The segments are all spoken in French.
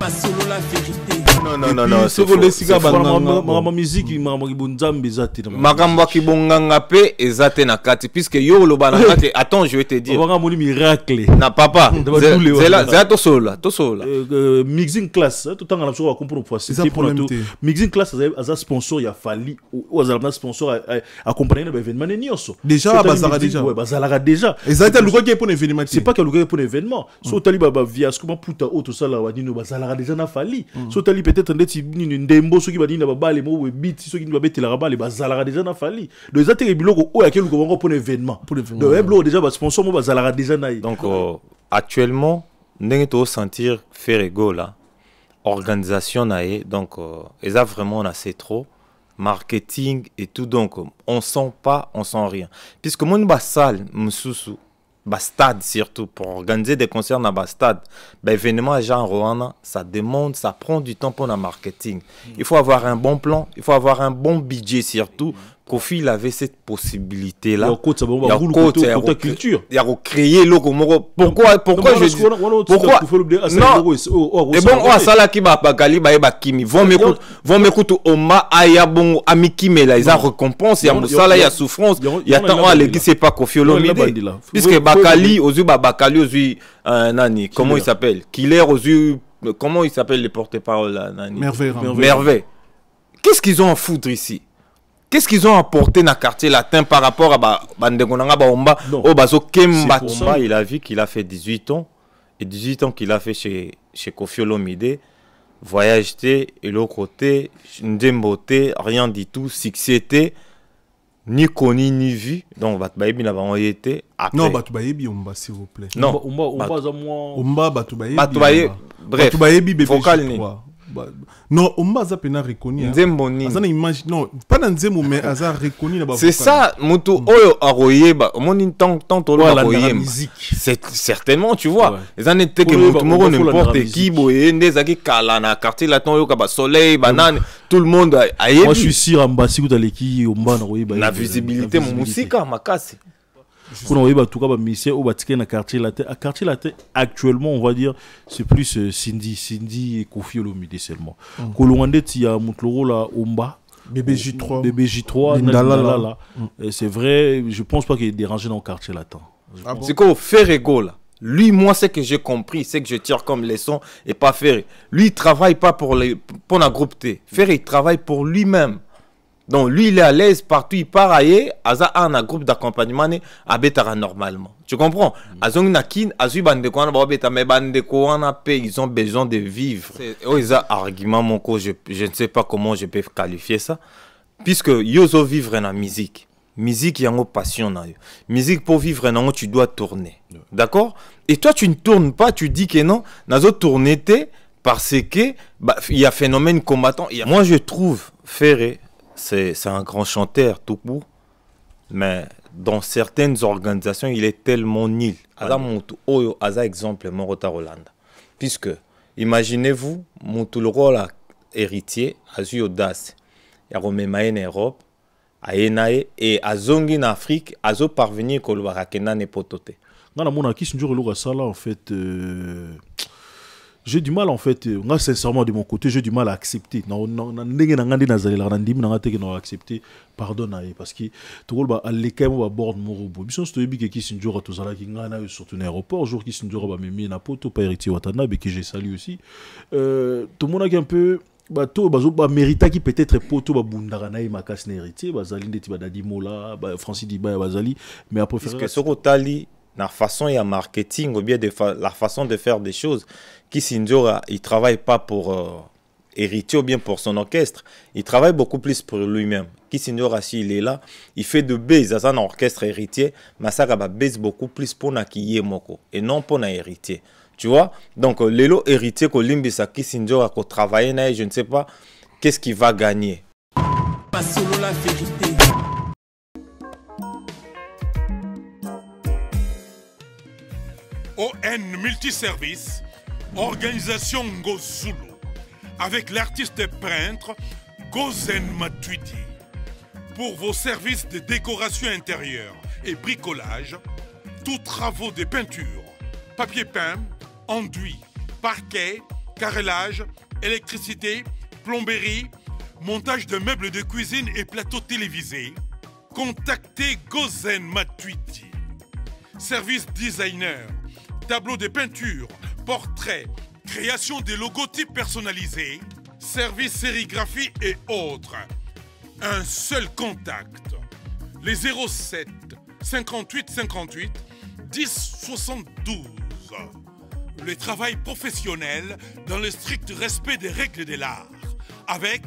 solo la vérité. Non, c'est ma musique, ma makambo kibonganga pe ezate na kati puisque yo lo bananga te. Attends, je vais te dire. On va miracle. Na papa. C'est to sola. Mixing class, tout temps on a besoin de comprendre pour c'est pour tout. Mixing class as un sponsor il a fallu ou as un sponsor accompagner l'événement nioso. Déjà bazara déjà. Ouais, bazara déjà. Ezate luko qui pour l'événement. C'est pas que luko pour l'événement. So tali baba via ce comment puta auto ça là wadino bazara déjà na fallu. So tali peut-être ndeti ndembo so ki badina baba les mots beat so ki doit bettre la rabat les bazara déjà na fallu. Donc ezate biloko o ya ke luko pour l'événement. Donc eblo déjà ba sponsor mo bazara déjà na. Donc actuellement ndenge to sentir faire ego là. Organisation nae donc eza vraiment on a c'est trop marketing et tout donc on sent pas on sent rien puisque mon ba salle msusu ba stade surtout pour organiser des concerts na ba stade ba événement genre Rwanda ça demande ça prend du temps pour la marketing il faut avoir un bon plan il faut avoir un bon budget surtout Kofi il avait cette possibilité là il y a culture il y a recréer logo pourquoi je dis pourquoi non et bon on sala ki ba bakali ba kimi vont m'écouter Oma aya bon amiki mais là ils ont récompense il y a sala il y a souffrance il y a tant à l'église c'est pas Kofi Olomide puisque bakali aux yeux bakali aux yeux nani comment il s'appelle Killer aux yeux comment il s'appelle les porte-parole là nani Merveille qu'est-ce qu'ils ont à foutre ici? Qu'est-ce qu'ils ont apporté dans le quartier latin par rapport à Bandegonanga Baomba au Bazo Kemba? Il a vu qu'il a fait 18 ans. Et 18 ans qu'il a fait chez Kofi Olomide. Voyage et l'autre côté, Ndembote, rien du tout. Succès, ni connu ni vu. Donc, Batbaïbi n'a pas été. Non, Batbaïbi, Omba, s'il vous plaît. Non, Omba, Batbaïbi. Bref, Batbaïbi, non, Omba a pena reconnu. Non, pas dans Nzemo, mais Aza reconnu. C'est ça, Moutou Oyo Aroye, mon tant la musique. C'est certainement, tu vois. Les années que Moutou n'importe qui, Boye, Ndezaki Kalana, quartier latin, Yoka, Soleil, Banane, tout le monde a moi, je suis sûr, Ambassi, Outaleki, Omba, la visibilité, mon musique, ma casse. Pour nous, en tout cas, mais au Vatican, à quartier latin, actuellement, on va dire, c'est plus Cindy et Kofi Olomide seulement. Kolongande, il y a Moutloro là, Omba, BBJ3, Ndalala. C'est vrai, je pense pas qu'il est dérangé dans le quartier latin. C'est quoi, faire ego là? Lui, moi, ce que j'ai compris, c'est que je tire comme leçon et pas Ferré. Lui, il travaille pas pour la groupe T. Ferré, il travaille pour lui-même. Donc lui il est à l'aise partout, il part ailleurs, Aza a un groupe d'accompagnement à Betara normalement. Tu comprends? Azong Nakin, Azu Bandeko na Beta mais Bandeko na paix, ils ont besoin de vivre. Oh ils ont argument mon co, je ne sais pas comment je peux qualifier ça puisque yozo vivre dans la musique. Musique yango passion na yo. Musique pour vivre non, tu dois tourner. D'accord? Et toi tu ne tournes pas, tu dis que non, nazo tourner té parce que il y a phénomène combattant. Moi je trouve Ferré c'est un grand chanteur tout court, mais dans certaines organisations, il est tellement nul. Aza exemple, Morota Rolanda. Puisque, imaginez-vous, le rôle héritier, Azu Audace, Yaromemae en Europe, Aenae, et Azongi en Afrique, Azo parvenir que le Barakena n'est pas toté. Non, mon acquis, c'est un ça là, en fait. J'ai du mal en fait, moi sincèrement de mon côté, j'ai du mal à accepter. Accepter pardon parce que tout le monde a les quand même bord morobo. Bisons to yebi qui sinjora to zala ki ngana surtout un aéroport jour qui sinjora ba memi na poto pas héritier watana que j'ai salué aussi. Tout le monde a un peu bato bazo ba mérita qui peut-être poto ba bundara na makas na héritier bazali ndeti ba dadi mola ba Francis Diba bazali mais après parce que sokotali la façon et marketing ou bien la façon de faire des choses qui Sinjora il travaille pas pour héritier ou bien pour son orchestre, il travaille beaucoup plus pour lui-même. Qui Sinjora s'il est là, il fait de base à son orchestre héritier, mais ça va base beaucoup plus pour na qui moko et non pour na héritier. Tu vois? Donc l'élo héritier ko limbisa qui Sinjora ko travailler na je ne sais pas qu'est-ce qu'il va gagner. Pas solo la vérité. ON Multiservice, organisation Ngozulu, avec l'artiste peintre Gozen Matuidi. Pour vos services de décoration intérieure et bricolage, tous travaux de peinture, papier peint, enduit, parquet, carrelage, électricité, plomberie, montage de meubles de cuisine et plateaux télévisés. Contactez Gozen Matuidi. Service designer, tableau de peinture, portrait, création de logotypes personnalisés, service sérigraphie et autres. Un seul contact. Les 07 58 58 10 72. Le travail professionnel dans le strict respect des règles de l'art. Avec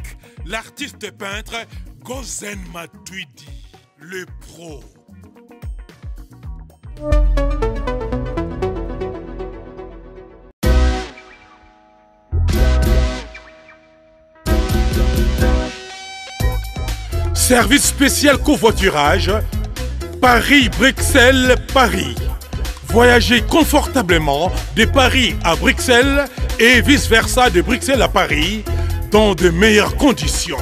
l'artiste peintre Gozen Matuidi, le pro. Service spécial covoiturage, Paris-Bruxelles-Paris. Voyagez confortablement de Paris à Bruxelles et vice-versa de Bruxelles à Paris dans de meilleures conditions.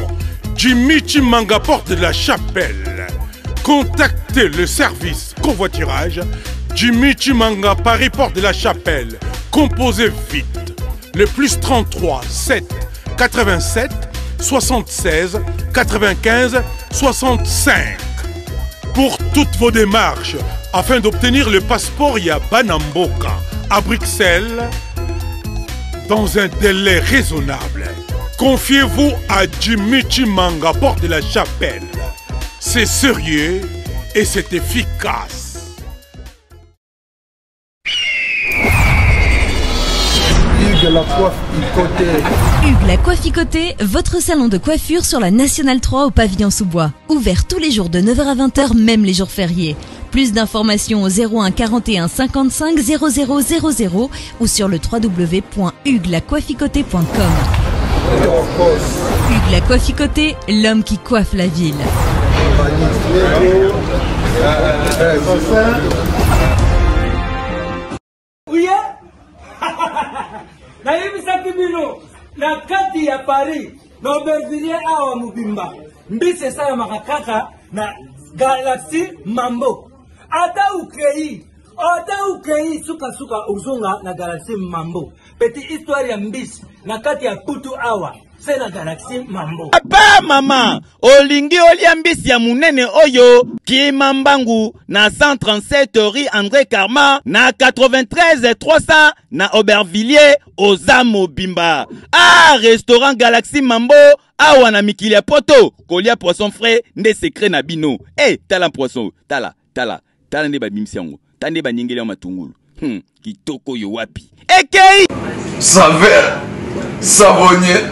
Jimmy Chimanga, porte de la Chapelle. Contactez le service covoiturage Jimmy Chimanga, Paris, porte de la Chapelle. Composez vite. Le plus 33 7 87 76 95 65. Pour toutes vos démarches, afin d'obtenir le passeport Yabanamboka à Bruxelles, dans un délai raisonnable, confiez-vous à Jimmy Chimanga, porte de la Chapelle. C'est sérieux et c'est efficace. Hugues la Coiffe-Icoté. Hugues la Coiffe-Icoté, votre salon de coiffure sur la Nationale 3 au pavillon sous-bois. Ouvert tous les jours de 9h à 20h, même les jours fériés. Plus d'informations au 01 41 55 00 00 ou sur le www.huguelacoiffecoté.com. Hugues la Coiffe-Icoté, l'homme qui coiffe la ville. Nayebisaki bino na kati ya Paris na Aubervilliers awa mobimba mbisi esalamaka kaka na Galaxy Mambo. Ata ukei suka uzonga na Galaxy Mambo. Petite histoire ya mbisi na kati ya Putu awa c'est la Galaxy Mambo. Papa mama olingi olia mbisi ya munene oyo Kimambangu na 137 rue André Karma na 93 300 na Aubervilliers oza mobimba. Ah, restaurant Galaxy Mambo awa na mikili ya poto kolia poisson frais nde secret na bino. Tala poisson, tala nde ba bimisiango. Tande ba nyengeli ya matungulu. Kitoko yo wapi. Ekei Saveur, savonnier,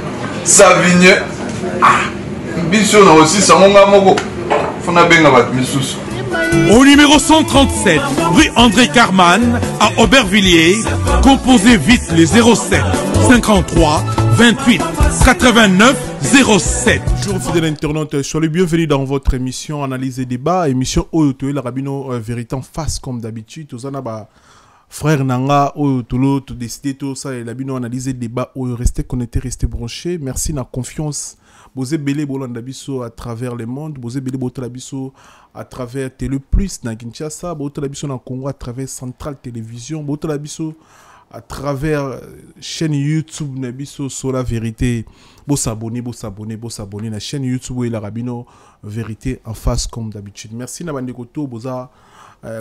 savigné. Biso na aussi sangonga moko. Fona benga bat misusu. Au numéro 137, rue André Carman, à Aubervilliers, composez vite les 07 53 28 89 07. Bonjour fidèles internautes, soyez les bienvenus dans votre émission Analyse et débat, émission Oyoto et la Rabino vérité en face comme d'habitude. Tous en frère Nanga, Oyotolo, tout décidé, tout ça, et la Rabino Analyse et débat, restez connectés, restez branchés. Merci na confiance. Bosé Belé Bolanda Bisso à travers le monde, Bosé Belé Botala Bisso à travers Télé Plus na Kinshasa, Botala Bisso na Congo à travers Central Télévision, Botala Bisso à travers chaîne YouTube na Bisso sur la vérité. Bo s'abonner na chaîne YouTube et la Rabino vérité en face comme d'habitude. Merci na bande koto boza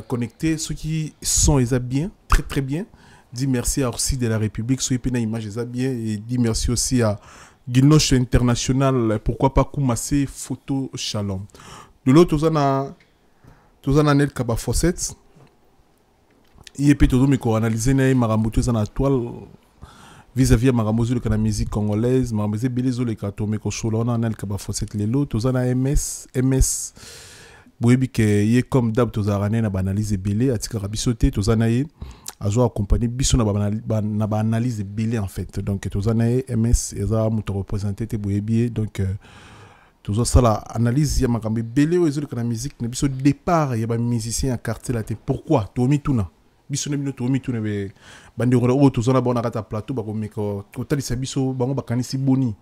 connecté ceux qui sont bien, très bien. Dis merci à Orsi de la République, ceux qui image bien et dis merci aussi à Guinoche International, pourquoi pas Koumassé Photo Shalom. De l'autre, on a Nel Kaba Fosset. Il est peut-être me analyser Maramoto en toile vis-à-vis de Maramoto de la musique congolaise, Maramoto Belezo le Katome Kosolo, on a Nel Kaba Fosset les lots, on a MS. Boyebi que y est comme d'hab, on a une analyse belé, à tika rabisoté, on a a accompagné biso na ba analyse belé en fait. Donc tous années MS eza muto représenter te boyebi donc tous ça la analyse ya makambe belé o ezolo kana musique na biso départ ya ba musicien à quartier la te pourquoi tomi tuna biso na bino tomi tuna be bandi o tous na bona kata plateau ba komeko kotalisa biso bango bakanisi boni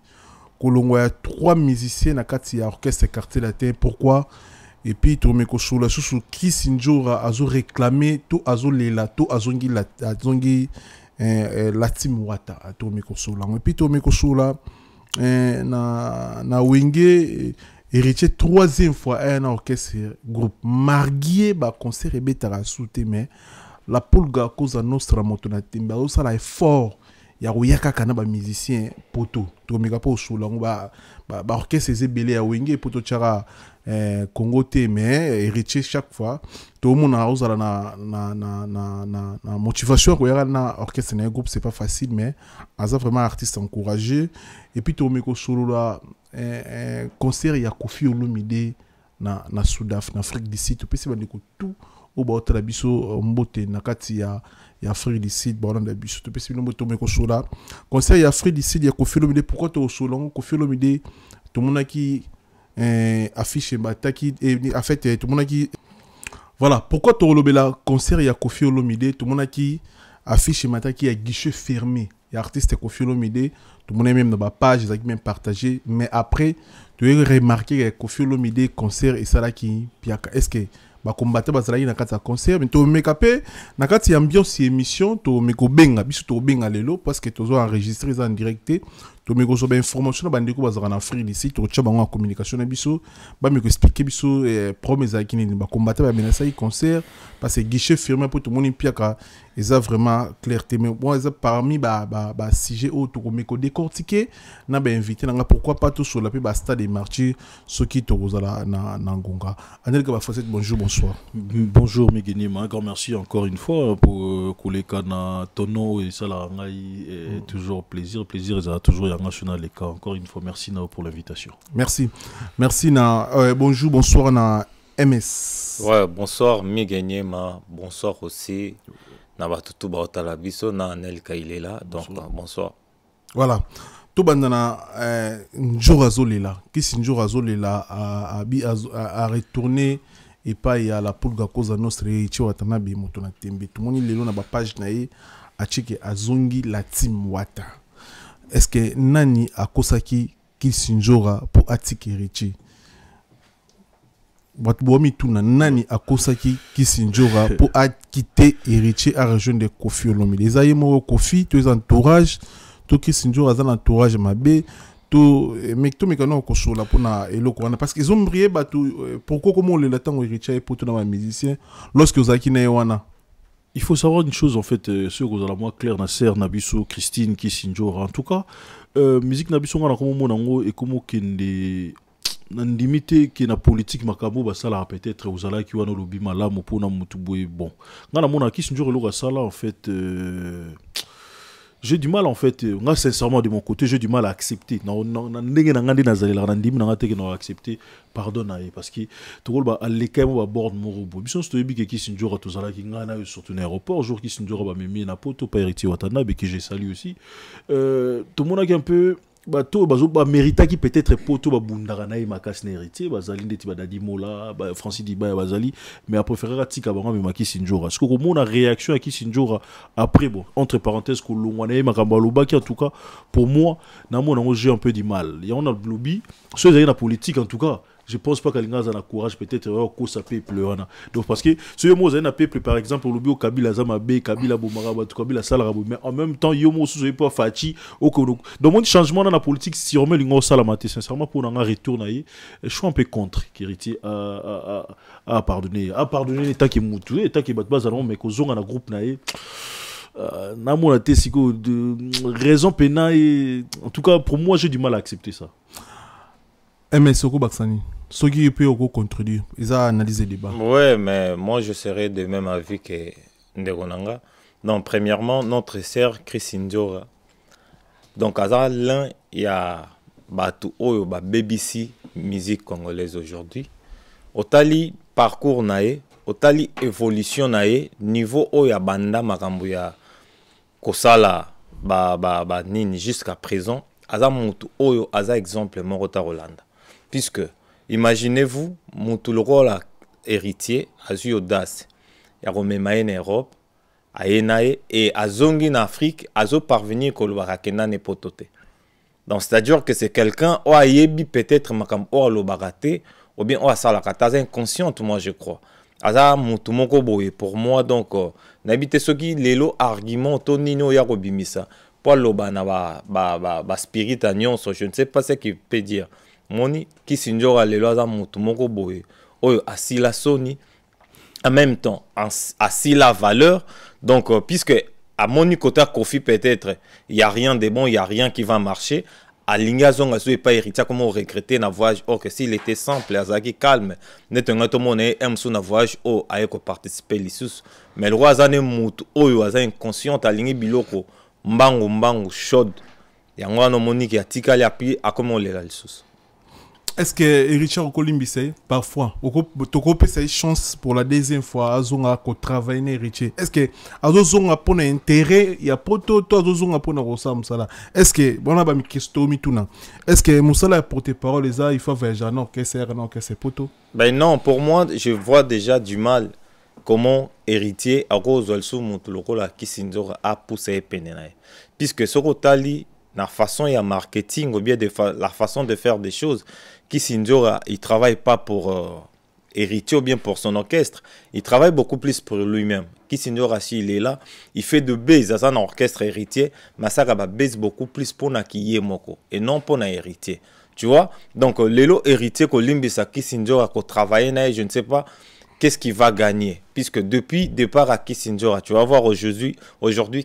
kolongo ya 3 musiciens na kati ya orchestre quartier la te pourquoi. Et puis, tu me kosola sous qui Sinjora a réclamé tout azo lela tout azongi la team Wata à Tomiko Soula. Et puis Tomiko Soula, na Wenge, héritier troisième fois un orchestre groupe marié, bah concert et bétara souté, mais la Pulga cause à Nostra Motona Timba, ça là est fort. Il y a Rouyaka Kana, bah musicien, poto, Tomika Po Soula, bah orchestre et belé à Wenge, poto Tchara. Congo te mais héritier chaque fois tout le monde a osé na motivation pour y aller na orchestre na groupe c'est pas facile mais asa vraiment artiste encouragé et puis to meko solo là concert ya Koffi Olomide na Sudaf na Afrique du Sud puis c'est ba ndeko tout au ba otala biso mbote na kati ya Afrique du Sud ba na biso puis c'est mbote meko solo là concert ya Afrique du Sud ya Koffi Olomide pourquoi to solo Koffi Olomide tout le monde qui affiche bataki en fait tout le monde qui voilà pourquoi tu relobé la concert il y a Koffi Olomide tout le monde qui affiche mataki à guichet fermé il y a artiste Koffi Olomide tout le monde même dans ma page ils ont même partagé mais après tu as remarqué que Koffi Olomide concert et ça là qui est-ce que ba combattre bazali na kati concert mais to mekapé na kati ambiance émission to meko benga biso to benga lelo parce que to zo enregistrer en direct to meko so ba information ba ndeko bazara na Afrique ici to tcha bango en communication na biso ba meko expliquer biso promesse à kini ba combattre ba menasa concert parce que guichet fermé pour tout le monde piaka ils a vraiment clarté mais bon ils a parmi ba sujet au to meko décortiquer na ba invité na pourquoi pas tout sur la ba stade des martyrs ceux qui to zala na ngonga Anelka ba facette bonjour bonsoir. Bonjour Mégénie, un grand merci encore une fois pour Koulekana Tono et ça là toujours plaisir et ça a toujours été national les cas encore une fois merci Nao pour l'invitation. Merci na bonjour bonsoir na MS. Ouais bonsoir Mégénie bonsoir aussi na batutu ba otala biso na Anelka il est là donc bonsoir. Voilà. Tout bandana Njora Zolela qui si Njora Zolela a retourné et pas il y a la Pulga cause à notre héritier Watanabe Motona Tembe tout le monde le na ba page na ye a checké azongi la team Wata est-ce que nani akosaki qui si Njora pour atiki héritier Watbomi tuna nani akosaki qui si Njora pour quitter héritier à rejoindre de Koffi Olomide les ayemo Koffi tous entourage tout qui s'injure à un entourage mabé tout mais tout mécano au sola pour na eloko parce qu'ils ont brillé pourquoi comment le latin héritier pour tout dans les musiciens lorsque vous avez na wana il faut savoir une chose en fait ceux que vous allez moi Claire Nasser Nabiso Christine qui s'injure en tout cas musique Nabiso on a comme monango et comme kende limité qui na politique makabo basala peut-être vous allez qui wana lobi malamu pour na mutu boy bon ngana mona qui s'injure lo sala en fait j'ai du mal en fait moi sincèrement de mon côté j'ai du mal à accepter accepter pardon parce que tout le monde a les quand même bord morobo biso stoyebi qui s'injure tout ça là qui ngana surtout un aéroport jour qui s'injure ba memi na poto pa héritier Watanabe que j'ai salué aussi tout le monde a un peu bato bazoba mérita qui peut-être poto ba bundara na makas na héritier bazali ndeti ba dadi mola ba Francis Diba bazali mais a préféré atika bango mais maki Sinjora ce que mon réaction à qui Sinjora après bon entre parenthèses ko longwana makamba loba qui en tout cas pour moi na mon j'ai un peu du mal il y a on a le lobby ceux dans la politique en tout cas je pense pas qu'Alinga a courage peut-être ko sa peuple donc parce que ce yo mo za na peuple par exemple lobby au Kabila Zamabe Kabila Bomara tout Kabila Salarabo mais en même temps yo mo sous pas Fachi au donc mon changement dans la politique si on met lingo salamate sincèrement pour un retour naïe je suis un peu contre héritier à pardonner l'état qui moutou l'état qui bat bazalon mais ko zonga na groupe naïe na mon atesiko de raison pénale en tout cas pour moi j'ai du mal à accepter ça. Mais Soko Baksani, ce qui peut contredire, ils ont analysé le débat. Ouais, mais moi je serais de même avis que Ndegonanga. Donc, premièrement, notre sœur Chris Njora. Donc, à l'un, il y a Oyo, BBC, musique congolaise aujourd'hui. Otali parcours nae, otali évolution nae, niveau Oya Banda Makambuya Kosala, nini jusqu'à présent. Aza mutu Oyo, aza exemple, Morota Rolanda. Puisque, imaginez-vous, Moutoulola héritier, Azu Audace, Yaromemaye en Europe, Aenae, et Azongi en Afrique, Azo parvenir Kolobarakena Nepotote. Donc, c'est-à-dire que c'est quelqu'un, ou Ayebi peut-être Makam ou Alobarate, ou bien ou Asalakata, inconsciente, moi je crois. aza mutu moko boye pour moi donc nabite soki lelo argument to nino ya kobimisa pour loba na ba spirit nyonso je ne sais pas ce qu'il peut dire moni Kisinjora lelo aza mutu moko boye oyo asila soni en même temps asila valeur donc puisque à mon côté Kofi peut-être il y a rien de bon, il y a rien qui va marcher. À l'ingazon est pas héritier comment regretter na voyage or que s'il était simple azaki calme netenga to moné emso na voyage o ayeko participer lisus mais le roi azane mutu oyo aza inconscient alingi biloko mbangu chaude yango no monique atikali api akomo lela lisus. Est-ce que héritier Okolimbise parfois toko pesa chance pour la deuxième fois azonga ko travailler héritier est-ce que azonga pona intérêt ya poto to azonga pona rosa musala est-ce que bona ba mi question mituna est-ce que musala porter parole les il faut voyager non que c'est poto ben non pour moi je vois déjà du mal comment héritier à cause de sous mutuloko la Kisinjora a poussé penena puisque sokotali la façon et marketing ou bien la façon de faire des choses Kisinjora il travaille pas pour héritier ou bien pour son orchestre il travaille beaucoup plus pour lui-même Kisinjora si il est là il fait de base à un orchestre héritier mais ça va base beaucoup plus pour na kiye moko et non pour na héritier tu vois donc lelo héritier ko limbisa Kisinjora ko travailler na je ne sais pas qu'est-ce qu'il va gagner puisque depuis départ à Kisinjora tu vas voir aujourd'hui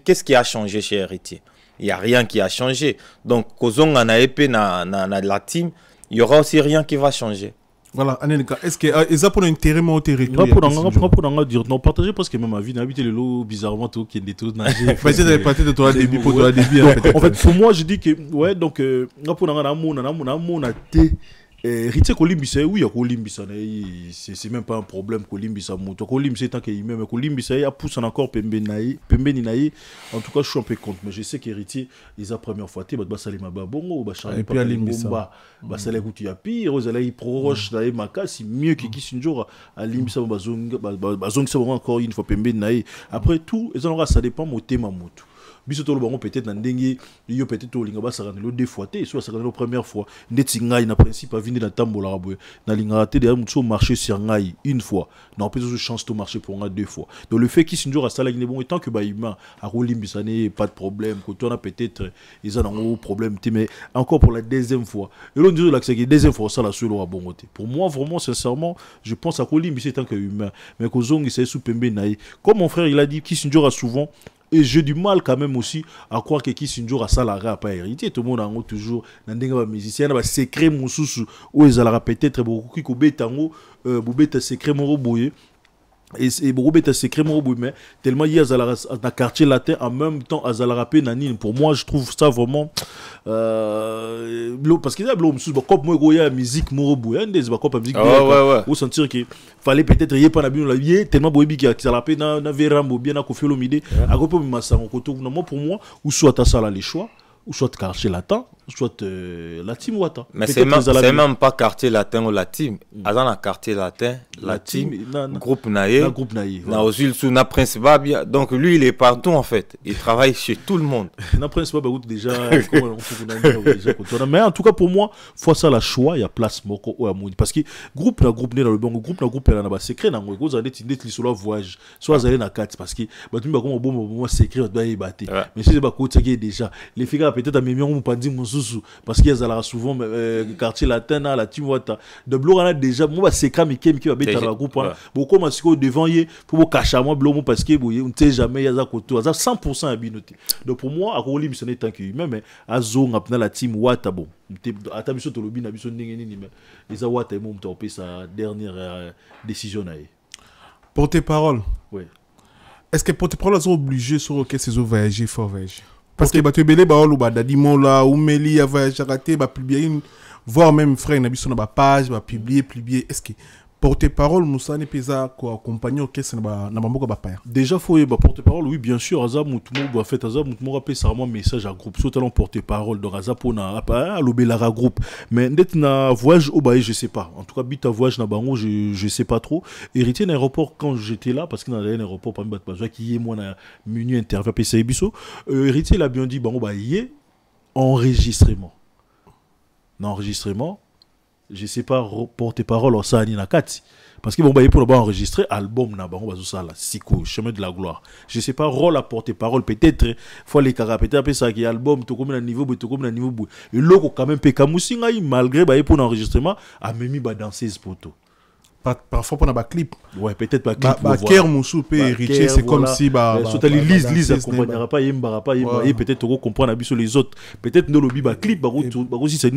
qu'est-ce qui a changé chez héritier. Il n'y a rien qui a changé. Donc, Kozonga na épée na la team, il n'y aura aussi rien qui va changer. Voilà, Anelika, est-ce que ça pour intérêt mon territoire pour dire non partager parce que même ma vie n'habite le lot bizarrement tout qui est des tout nager. Peut-être partir de toi début pour toi début. En fait pour moi je dis que ouais donc pour na mon héritier Kolimbisa oui Kolimbisa c'est même pas un problème Kolimbisa moto Kolimbisa tant que même Kolimbisa il a poussé encore pembeni naï en tout cas je suis un peu contre mais je sais qu'héritier ils a première fois ba salima ba bongo ba charlie pa bomba ba sala kutu ya pire ozala i proche naï makasi mieux que Kisinjora à Limbisa bazong c'est encore une fois pembeni naï après tout ça dépend motema moto biso to lo peut-être na ndenge yo peut-être to linga ba sakanelo deux fois té soit sakanelo première fois ndeti ngai na principe a vindi na tambola rabwe na linga té de muso marcher sur ngai une fois na peut être chance to marcher pour ngai deux fois donc le fait Kisinjora sala ngine bon tant que ba humain a rolimbisa né pas de problème que toi na peut-être ils ont un problème mais encore pour la deuxième fois et l'on dit là que c'est deuxième fois ça la solo a bon côté pour moi vraiment sincèrement je pense à rolimbisa tant que humain mais que zongi c'est sous pembe naï comme mon frère il a dit Kisinjora souvent. Et j'ai du mal quand même aussi à croire que Kisinjora salarié a pas hérité. Tout le monde a toujours un musicien, un secret moussous où ils allaient peut-être beaucoup qui kobetango, bobeta secret moroboye. Et bobeta secret moroboye mais tellement il y a dans quartier latin en même temps à Zalarapé nanine. Pour moi je trouve ça vraiment parce qu'il y a moussous comme moi il y a musique moroboye, des comme musique ou sentir que fallait peut-être y pas la vie tellement boyebi qui a Zalarapé na verambo bien na Koffi Olomide à côté masango koto pour moi ou soit à ça les choix ou soit quartier latin soit la team Wata mais c'est même pas quartier latin ou la team dans la quartier latin la team groupe naïe na osil sous na principal donc lui il est partout en fait il travaille chez tout le monde na principal déjà mais en tout cas pour moi faut ça la choix il y a place moko ou amoni parce que groupe dans le bon groupe là na ba secret na ngo za ndeti lisolo voyage soit aller na 4 parce que ba tumba comme bon secret ba yibate mais si c'est ba côté qui déjà les filles peut-être à mémoire ou pas dire parce qu'il y a souvent quartier latin la team Wata de blora déjà moi c'est comme qui va mettre dans le groupe beaucoup parce que devant y pour cacher moi blomo parce que on ne sait jamais il y a koto ça 100% abinoté donc pour moi à Rolim ce n'est tant que humain mais à zone dans la team Wata bon ata biso to lobi na biso ndenge nini mais les Wata et mon topé sa dernière décision na porte-parole oui est-ce que porte-parole sont obligés sur que ces voyager faut voyager parce que tu belé ba oluba dadimo la ou meli ava jaraté ba publier voir même frère na biso na ba page ba publier est-ce que porte-parole Moussa ne pesa ko accompagner orchestre na bamboka ba père déjà faut ba porte-parole oui bien sûr azam mutumo ba fait azam mutumo rappeler ça moi message à groupe surtout talent porte-parole de razapona à lobela groupe mais ndet na voyage au bail je sais pas en tout cas bita voyage na bango je sais pas trop héritier d'un aéroport quand j'étais là parce que dans l'aéroport pas me battre qui est moi na menu interview PCI biso héritier l'a bien dit bango ba yé enregistrement je sais pas porte-parole en ça ni na kati Parce que bon, bah, pour enregistrer album, na bango bazo ça là, Siko, chemin de la gloire. Je sais pas, rôle à porter-parole, peut-être, faut les caractères, peut-être ça qui album, tout comme un niveau, tout comme un niveau. Et logo quand même, Pekamusinga, malgré bah, pour l'enregistrement, a même bah, danseuse poto. Parfois pour un clip. Ouais, peut-être pas clip. Bah, Ker Moussou peut hériter, c'est comme si bah. Surtout les Lise accompagnera pas, Yembara pas, et peut-être on comprendre sur les autres. Peut-être dans le bi bah clip, bah aussi c'est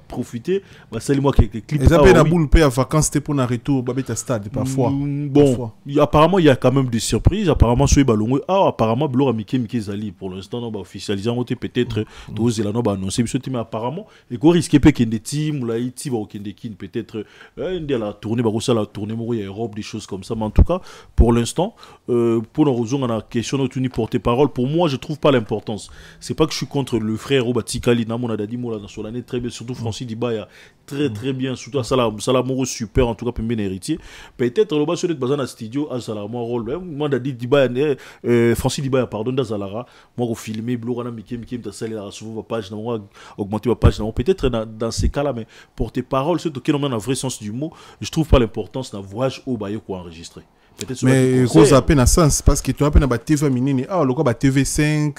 profiter, bah c'est moi quelques clips. Et ça peut la boule paye à vacances, c'était pour un retour, bah bête à stade parfois. Bon, apparemment il y a quand même des surprises. Apparemment sur les ballons, apparemment Blora Mickey Zali pour l'instant on va officialiser peut-être tous les là bah annoncer mais apparemment et qu'on risque pas qu'il y ait des teams là ici bah aucun des kin peut-être la tournée ça la tournée il y a Europe des choses comme ça mais en tout cas pour l'instant pour nous rejoindre à la question de tenir porte-parole pour moi je trouve pas l'importance c'est pas que je suis contre le frère Tikali Namon a dit moi dans son année très bien surtout Francis Dibaya très très bien surtout à Salamoro super en tout cas pour bien héritier peut-être le bas sur le bazar dans studio à Salamoro rôle moi a dit Dibaya Francis Dibaya pardon dans Zalara moi au filmer Blorana Mikem ta salle la souvent page moi augmenter ma page peut-être dans ces cas là mais porte-parole c'est que dans le vrai sens du mot je trouve pas l'importance d'un voyage au baillot qu'on enregistrer. Mais cause à peine à sens parce que tu as peine à TV minini le quoi TV5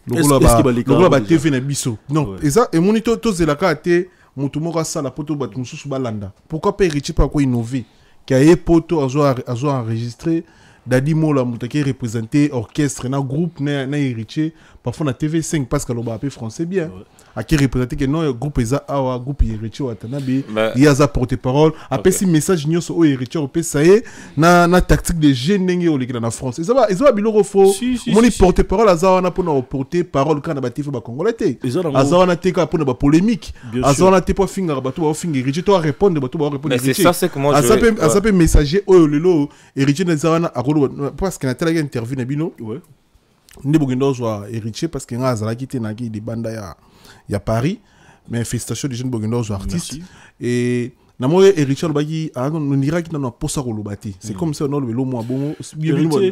le quoi TV na biso non et ça et monitor tous de la carte mutumora ça la poto bat mususu balanda pourquoi pas héritier pas quoi innover qui a poto à enregistrer Dadi Mola qui représenté orchestre na groupe na héritier parfois na TV5 parce que l'on français bien à qui représenter que non groupe eza awa groupe héritier watanabe il y a ça porte-parole après si message nyos au héritier au PSAE na tactique de génenge au ligue na France et ça va biloko faux mon porte-parole azawa na pour porter parole quand na batif ba congolais azawa na teka pour na polémique azawa na te pour finga ba to finga héritier to répondre ba to répondre c'est ça c'est comment je ça messager au lelo héritier na zawa parce que na telle interview na bino ne bogindo zo héritier parce que nga azala kité na ki de banda ya Paris mais félicitations des jeunes bogindo zo artistes et na mo héritier lo baki on dira ki na posa ko lobati c'est comme ça on le lo mo bon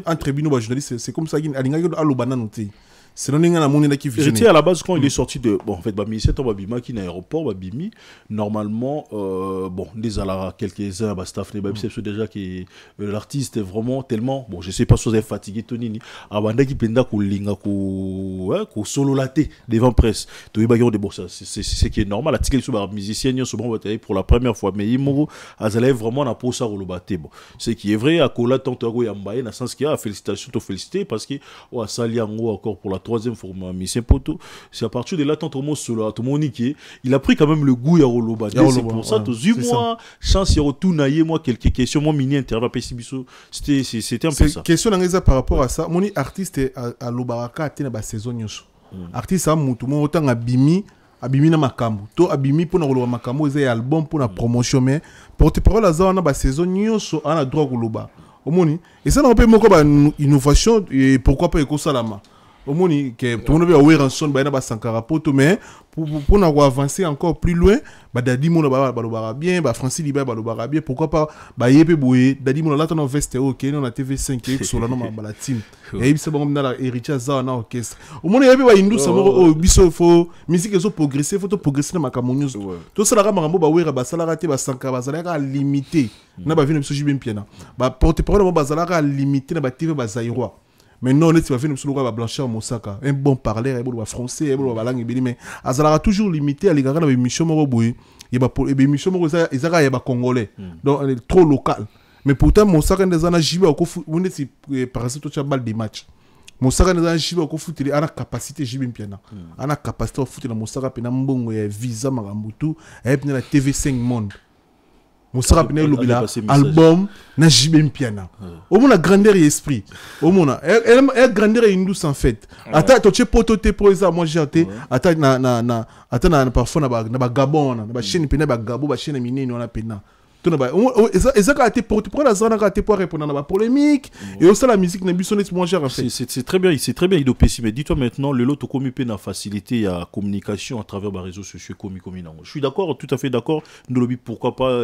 entre bino ba journaliste c'est comme ça ki alinga ko alobana noté c'est non ninga na moni na ki visionné à la base quand il est sorti de bon en fait Bami 7 ans Babima qui na aéroport Babimi normalement bon des alara quelques-uns ba staff ne Babi c'est déjà que l'artiste est vraiment tellement bon je sais pas si vous êtes fatigué Tonini abanda ki penda ko linga ko solo laté devant presse to yeba de bon ça c'est qui est normal la ticket sur ba musicien nyo so bon pour la première fois mais Imoro azale vraiment na posa ko lobaté bon c'est qui est vrai à kola tant to ya mbaye na sens qu'il y a félicitations to féliciter parce que o sali yango encore pour la troisième fois Mission Poto c'est à partir de là tant au solo tout mon il a pris quand même le goût ya Roloba c'est pour ça tous 8 mois chance ya retourner moi quelques questions moi mini interview Pesibiso c'était un peu ça question ngeza par rapport à ça moni artiste à Lobaraka tena ba saison nyonso artiste a mutu mo autant abimi na makambo to abimi pour na Roloba makambo eza album pour na promotion mais porte-parole aza na ba saison nyonso ana droit Roloba omoni et ça na pe moko ba innovation et pourquoi pas ekosalama omoni que tout le monde veut aware son ba na ba sankara poto mais pour na avancer encore plus loin ba dadi mona ba bien ba Francis Liba ba bien pourquoi pas ba yepé boye dadi mona là ton veste OK non na TV5 et sur la non ba team et c'est bon na la héritier za na orchestre omoni yepé ba indus samo biso fo musique ezo progresser faut progresser na makamonyo to ça la makambo ba wera ba sala raté ba sankara ba sala limité na ba vino biso jibim piana ba porte-parole ba sala limité na ba TV ba zairoi. Mais non, tu vas faire une Blanchard Moussaka, un bon parleur, un bon français, un bon langue, mais Azala a toujours limité à l'égard de l'émission Moroboui. Il y a des émissions congolais, donc elle est trop locale. Mais pourtant, Moussaka des années j'y vais au coup, on est par exemple tout balle des matchs. Moussaka des années j'y vais au coup, il a la capacité j'y vais piana, a la capacité au foot la Moussaka pena mbongo ya visa marambutu, et puis la TV5 monde. Moussaka pena lobila album na jibem piana au moins la grandeur et esprit au moins elle grandeur et indus en fait ata to che poto te poza moi j'ai été ata na parfois na ba Gabon na ba chaîne pena ba Gabo ba chaîne minene on a pena tout na ba ça a été pour la zone a été pour répondre à la polémique et aussi la musique na biso net moi j'ai en fait c'est très bien il opéci mais dis-toi maintenant le lot commis peine à faciliter la communication à travers les réseaux sociaux commis je suis d'accord tout à fait d'accord nous lobby pourquoi pas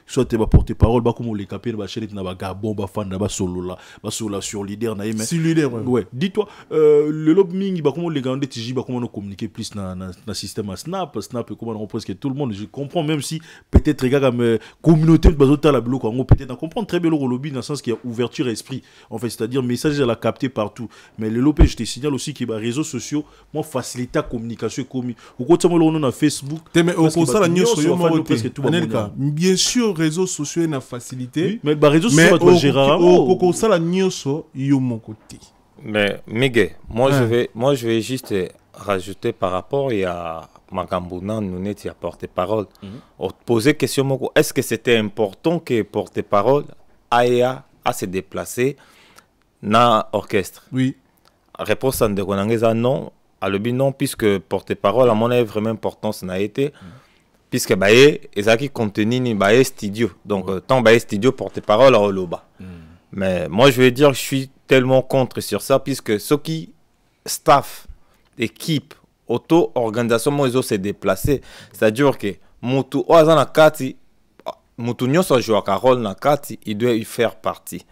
soit te porter parole ba comme les capés ba chaîne na ba Gabon ba fan ba solo là sur leader na mais si leader ouais dis-toi le lobbying ba comment les gars TJ ba comment on communiquer plus na système Snap comment on presque tout le monde je comprends même si peut-être les gars comme communauté bazota la bloc en peut-être comprendre très bien le lobby dans le sens qu'il y a ouverture esprit en fait, c'est-à-dire message à la capter partout, mais le lopé je te signale aussi que les réseaux sociaux moi facilite la communication commis au côté moi on a Facebook mais au ça la news presque tout bien sûr réseaux sociaux na facilité mais les réseaux sociaux doit gérer au ça la news yo mon côté. Mais Miguel, moi je vais juste rajouter par rapport à Magambounan, nous n'étions à porte-parole. On posait question, est-ce que c'était important que porte-parole aille à se déplacer dans l'orchestre? Oui. Réponse en dégonangeza non. À le non, puisque porte-parole, à mon avis, vraiment importance n'a été. Puisque ils ont contenu ni studio. Donc, tant studio, porte-parole à Oloba. Mais moi, je vais dire que je suis tellement contre sur ça, puisque ceux qui staff, équipe, auto-organisation, moi, ils ont se déplacé. C'est-à-dire que Moutou Oazana Kati, Moutou Nyoso joue à rôle na Kati, il doit y faire partie.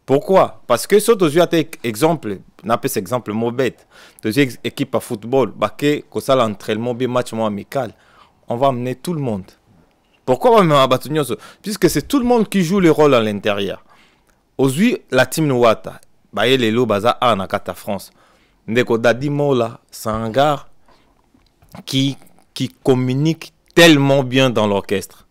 Pourquoi? Parce que si tu as exemple, n'a pas cet exemple mauvais, tu as équipe à football, que ça l'entraînement, bien match amical, on va amener tout le monde. Pourquoi on va amener Moutou Nyoso? Puisque c'est tout le monde qui joue le rôle à l'intérieur. Aujourd'hui, la team Nouata, les lots baza à Nakata France. Ndeko Dadi Mola, c'est un gars qui communique tellement bien dans l'orchestre,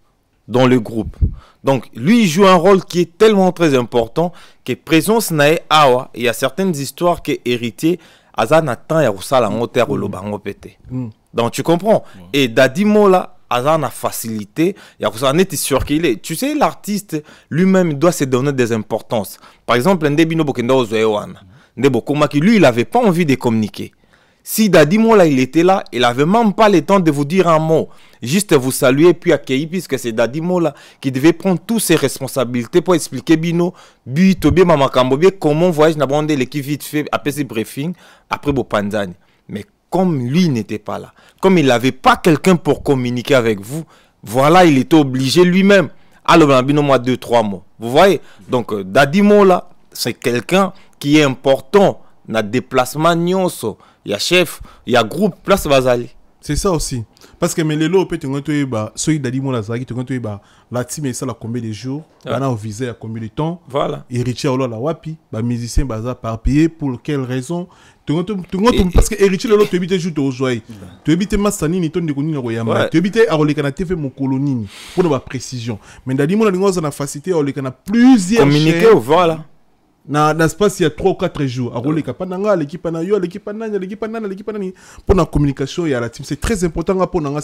dans le groupe. Donc, lui, il joue un rôle qui est tellement très important que présence nae awa, il y a certaines histoires qui sont héritées, Aza Nathan Yaroussa la moteur ou l'obango pété. Donc, tu comprends? Et Dadi Mola, Aza na facilité, Yaroussa n'est sûr qu'il est. Tu sais, l'artiste lui-même doit se donner des importances. Par exemple, Ndebino Bokenda Ozoewana. Lui, il n'avait pas envie de communiquer. Si Dadi Mola, il était là, il n'avait même pas le temps de vous dire un mot. Juste vous saluer puis accueillir, puisque c'est Dadi Mola qui devait prendre toutes ses responsabilités pour expliquer Bino, Tobie, Mamakambo, comment voyage n'a pas l'équipe vite fait, après ce briefing, après Bopanzani. Mais comme lui n'était pas là, comme il n'avait pas quelqu'un pour communiquer avec vous, voilà, il était obligé lui-même. Alors, Bino, moi, 2-3 mots. Vous voyez? Donc, Dadi Mola, c'est quelqu'un qui est important dans le déplacement. Il y a chef, il y a groupe, place Bazali. C'est ça aussi. Parce que les lots, ceux qui Dadi Mola, la team est ça à combien de jours, on a visé à combien de temps. Voilà. Héritier la wapi, les musiciens baza par payer pour quelle raison. Parce que héritier tu habites juste au joie. Tu habites Massani, ni ton de Konina Royama. Tu habites à Olekana TV mon colonie pour la précision. Mais Dadi Mola, on a facilité à Olekana plusieurs. Communiquer, voilà. Na l'espace il y a 3 ou 4 jours à l'équipe pour la communication et à la team c'est très important pour nous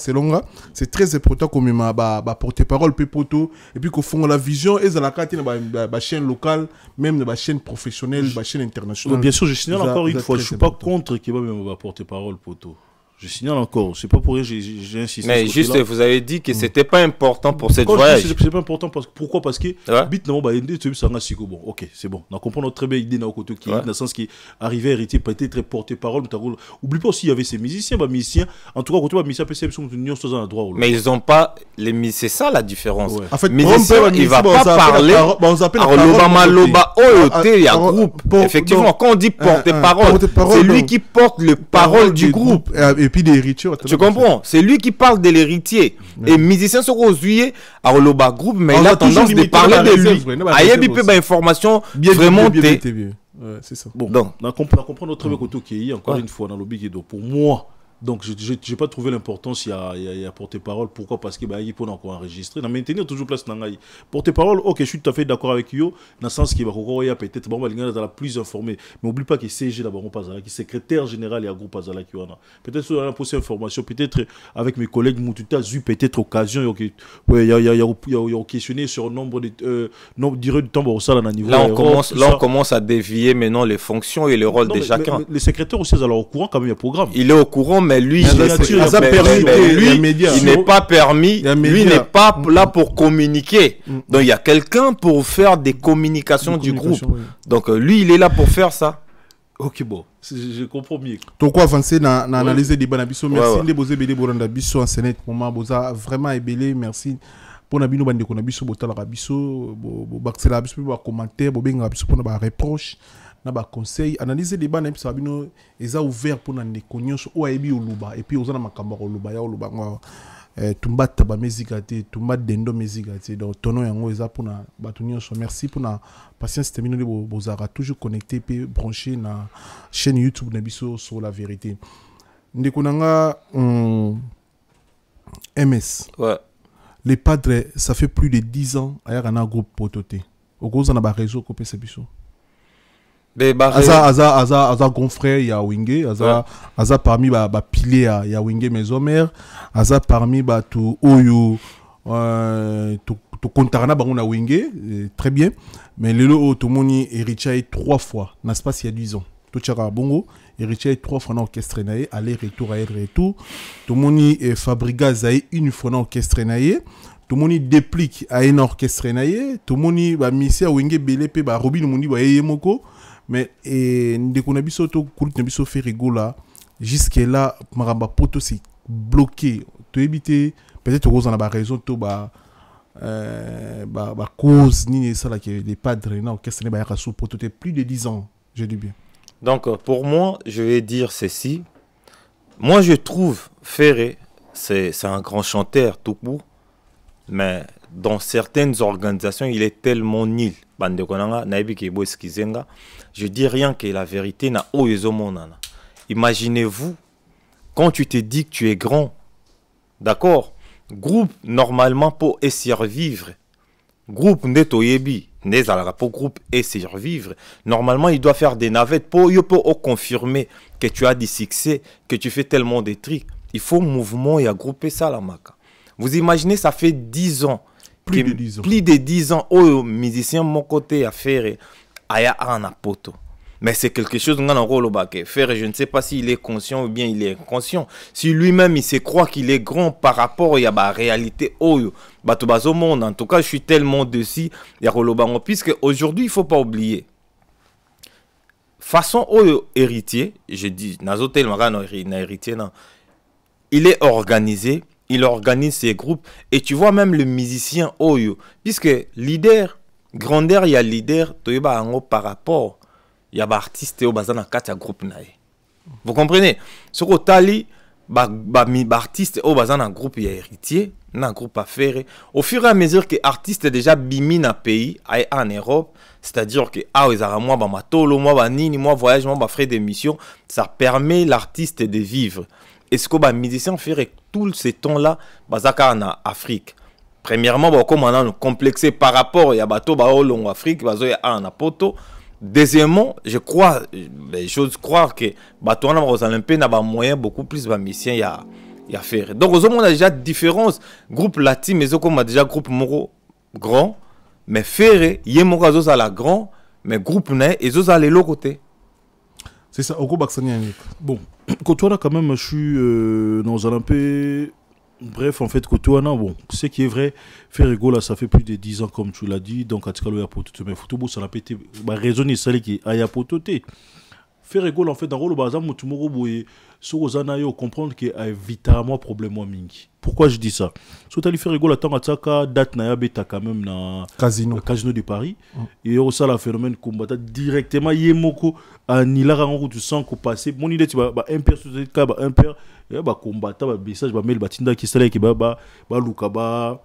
c'est très important comme ma porte-parole poto et puis qu'on font la vision et la carte la chaîne locale même la chaîne professionnelle la chaîne internationale. Bien sûr je signale encore une fois je suis pas contre qui va même porte-parole poto. Je signale encore, c'est pas pour rien j'ai insisté. Mais juste, vous avez dit que c'était pas important pour cette voyage. C'est pas important pourquoi? Parce que bit non bah bon, ok, c'est bon. On comprend notre très belle idée dans le côté qui dans le sens qui arrivait héritier peut-être porter-parole. Oublie pas aussi il y avait ces musiciens, en tout cas quand tu musicien PCM sont union dans un droit. Mais ils ont pas les c'est ça la différence. En fait, il va pas parler il y a groupe. Effectivement, quand on dit porter-parole, c'est lui qui porte le parole du groupe. Et puis des héritiers. Tu comprends? C'est lui qui parle de l'héritier. Et musicien se rejoue à Oloba Group, mais il a tendance de parler de lui. Ayebi peut information vraiment c'est ça. Bon, donc on comprend notre côté qui est encore une fois dans le big pour moi. Donc, je n'ai pas trouvé l'importance, il y a porte-parole. Pourquoi? Parce que il faut encore enregistrer. On maintenir toujours place dans le porte-parole. Ok, je suis tout à fait d'accord avec vous. Dans le sens qu'il y a peut-être la plus informée. Mais n'oublie pas que CG d'abord, qui secrétaire général et à groupe Azala qui en a. Peut-être sur la possible information, peut-être avec mes collègues Moutouta, eu peut-être occasion. Il y a questionné sur le nombre de durée de temps au sein d'un niveau. Là, on commence à dévier maintenant les fonctions et le rôle de chacun. Les secrétaires aussi, alors au courant quand même, il y a programme. Il est au courant, mais lui, il n'est pas permis, lui n'est pas là pour communiquer. Donc il y a quelqu'un pour faire des communications du groupe. Donc lui, il est là pour faire ça. Ok, bon, je comprends mieux. Donc quoi avancer dans l'analyse des banabiso. Merci de poser des boranda biso en scène moment boza vraiment ébélé. Merci pour na bino bande ko na biso botala biso bo baxela biso ba commentaire bo benga biso pour na reproche. Na ba conseil analyser les bana bisa bino eza ouvert pour na ndeko nyonso o ayebi oluba et puis ozana makambo oluba ya oluba tumba taba musique te tumba dendo musique te donc tono yango eza pour na batunyo so merci pour na patience termine bozara toujours connecté pe branché na chaîne YouTube na biso sur la vérité ndeko nanga MS ouais les padres ça fait plus de 10 ans aya na groupe pototé au cause na ba réseau ko pesa biso Aza grand frère ya Wingé aza parmi ba pilier ya Wingé maison mère aza parmi ba tout oyo to kontarana bango na Wingé très bien mais lelo to moni héritier 3 fois n'est-ce pas il y a 10 ans to tchaka bongo héritier 3 fois na orchestre naé aller retour to moni Fabriga zai une fois na orchestre naé to moni déplique à un orchestre naé to moni ba misia Wingé belé pe ba Robin mundi ba yemoko. Mais dès qu'on a vu ça, on fait rigola. Jusque là, maramba poto c'est bloqué. Tu éviter peut-être que vous en avez raison. Tu cause ni ça là que les padres non qu'est-ce que c'est sous poto plus de 10 ans, je dis bien. Donc pour moi, je vais dire ceci. Moi, je trouve Ferré, c'est un grand chanteur tout court, mais dans certaines organisations, il est tellement nul. Je dis rien que la vérité n'a monana. Imaginez-vous, quand tu te dis que tu es grand, d'accord, groupe normalement pour et survivre, groupe netoyebi, pour groupe et survivre, normalement il doit faire des navettes pour confirmer que tu as du succès, que tu fais tellement de trucs. Il faut mouvement et grouper ça la maca. Vous imaginez, ça fait 10 ans. Plus de 10 ans, aux musiciens, mon côté à faire, aya un poto. Mais c'est quelque chose qu'on a en rôle au baquet. Faire, je ne sais pas s'il est conscient ou bien il est inconscient. Si lui-même, il se croit qu'il est grand par rapport à la réalité, au monde. En tout cas, je suis tellement dessus, puisque aujourd'hui, il ne faut pas oublier. Façon au héritier, je dis, nazotel magano héritier, il est organisé. Il organise ses groupes et tu vois même le musicien Oyo, puisque leader, grandeur, il y a leader, tu as par rapport, il y a artiste au bazan à 4 groupes nae. Vous comprenez? Ce que tali, artiste au bazan un groupe, il y a héritier, un groupe à faire. Au fur et à mesure que artiste déjà bimi na pays, en Europe, c'est-à-dire que moi matolo, moi nini, moi voyage, moi frais d'émission, ça permet l'artiste de vivre. Est-ce que les musiciens feraient tout ce temps-là en Afrique? Premièrement, comme on a complexé par rapport à bateau en Afrique, en poto. Deuxièmement, je crois, j'ose croire que bateau en Olympique n'a pas moyen beaucoup plus de musiciens à faire. Donc, on a déjà différence. Groupe latin, mais comme on a déjà groupe moro grand, mais faire, y a à la grand, mais groupe né, et aux à l'autre côté. C'est ça, au bon, Kotoana, quand même, je suis dans un peu. Bref, en fait, Kotoana, bon, ce qui est vrai, Ferrego, là, ça fait plus de 10 ans, comme tu l'as dit. Donc, à Tikalo, il y a Pototé. Mais Football, ça n'a pas été. Raisonner, c'est qui a Pototé. Ferrego, en fait, dans le rôle, bazar, Mutumoro, boye, Sorozana, yo, comprendre qu'il y a évidemment problème mingi. Pourquoi je dis ça? Si tu as Ferrego, la temps, à date, na beta quand même, na Casino de Paris. Et au ça, le phénomène combattant directement, yemoko, à Nilara, tu sens qu'on passe. Mon idée, tu vas, un père, un père, combattant, message, mail, tinda, qui s'allait, qui va, Lukaba.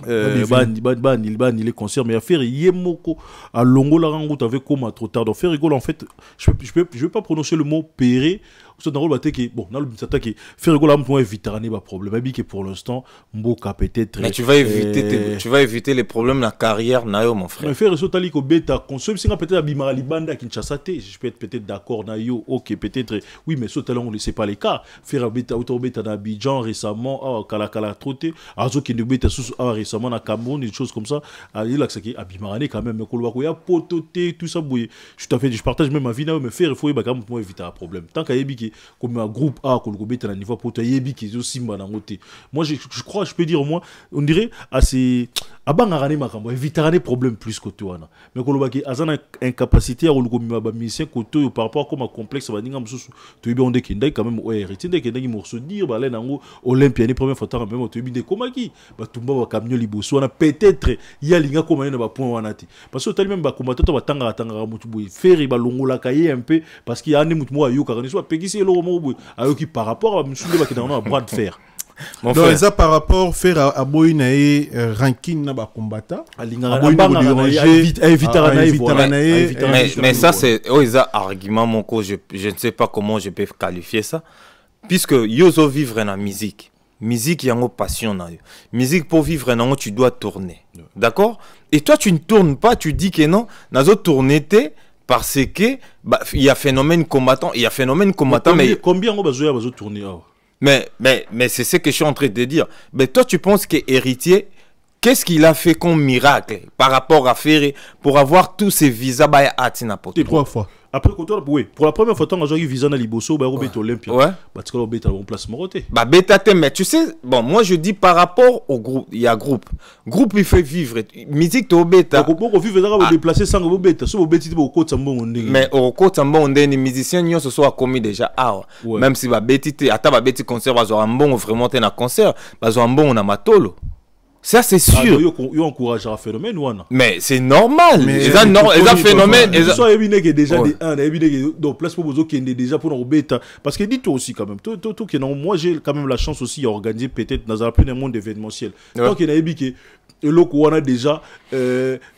Il est concert mais à faire yemoko à longo la route avec comme trop tard donc faire rigolo en fait je vais pas prononcer le mot péré c'est dans le bateau qui bon dans le qui faire rigolo pour éviter un problème mais que pour l'instant mboka peut-être mais tu vas éviter les problèmes la carrière nayo mon frère mais faire ça tali ko beta consomme si peut-être abimara libanda Kinshasa je peux être peut-être d'accord nayo OK peut-être oui mais ça talent on ne sait pas les cas faire beta auto beta dans Abidjan récemment kala trotté azo qui ne beta sous récemment à Cameroun des choses comme ça il a que c'est abimarane quand même mais il y a pototé tout ça je partage même ma vie mais faire il faut quand même pour éviter un problème tant qu'il y a comme un groupe A qu'on le à niveau pour tailler qui aussi moi je crois je peux dire moi on dirait assez abangarane makambo éviter un problème plus que toi mais qu'on le azana incapacité à le musicien côté par rapport comme un complexe va dire tu es bien on dit qu'il quand même héritier dès qu'il morceau dire bah là nango Olympia les premières fois même tu es bien comment qui bah tout va camion liboso on a peut-être il y a linga comme un point wanati parce que tu même ba combattant ba tanga mutu boy faire ba longola kaye un peu parce qu'il y a un mutu moi yo ka soit pegisi le romo boy ayo qui par rapport à monsieur ba qui dans un bras de fer Mon donc frère. ça par rapport faire à Boyna et ranking na ba combattant mais ça c'est argument mon co, je ne sais pas comment je peux qualifier ça puisque yozo vivre na musique yango passion na yo musique pour vivre na tu dois tourner d'accord et toi tu ne tournes pas, tu dis que non nazo tourner parce que il y a phénomène combattant mais combien on va tourner mais c'est ce que je suis en train de dire. Mais toi, tu penses que Héritier, qu'est-ce qu'il a fait comme miracle par rapport à Ferré pour avoir tous ces visas à Tinapoto? 3 fois. Après, oui, pour la première fois, quand j'ai eu visa à Liboso, bah, Robert Olympia. Ouais. Bah, tu as un bon placement roté. Bah, mais tu sais, bon, moi je dis par rapport au groupe, il y a groupe. Groupe, il fait vivre. Musique, tu es au bêta. Donc, on vit à déplacer sans au bêta. Si au bêta, tu es au côté Sambon. Mais au côté Sambon, on est des musiciens, nous, ce soit commis déjà. Même si bah, bêta, à ta bah, bêta concert, bah, un bon, vraiment, t'es un concert, bah, un bon, on a matolo. Ça, c'est sûr. Il encourage un phénomène ou non? Mais c'est normal. C'est un phénomène. Donc, place pour vous qui est déjà pour nos bêta. Parce que dis-toi aussi, quand même, moi, j'ai quand même la chance aussi à organiser peut-être dans un plein monde événementiel. Tant qu'il y a des et là, on a déjà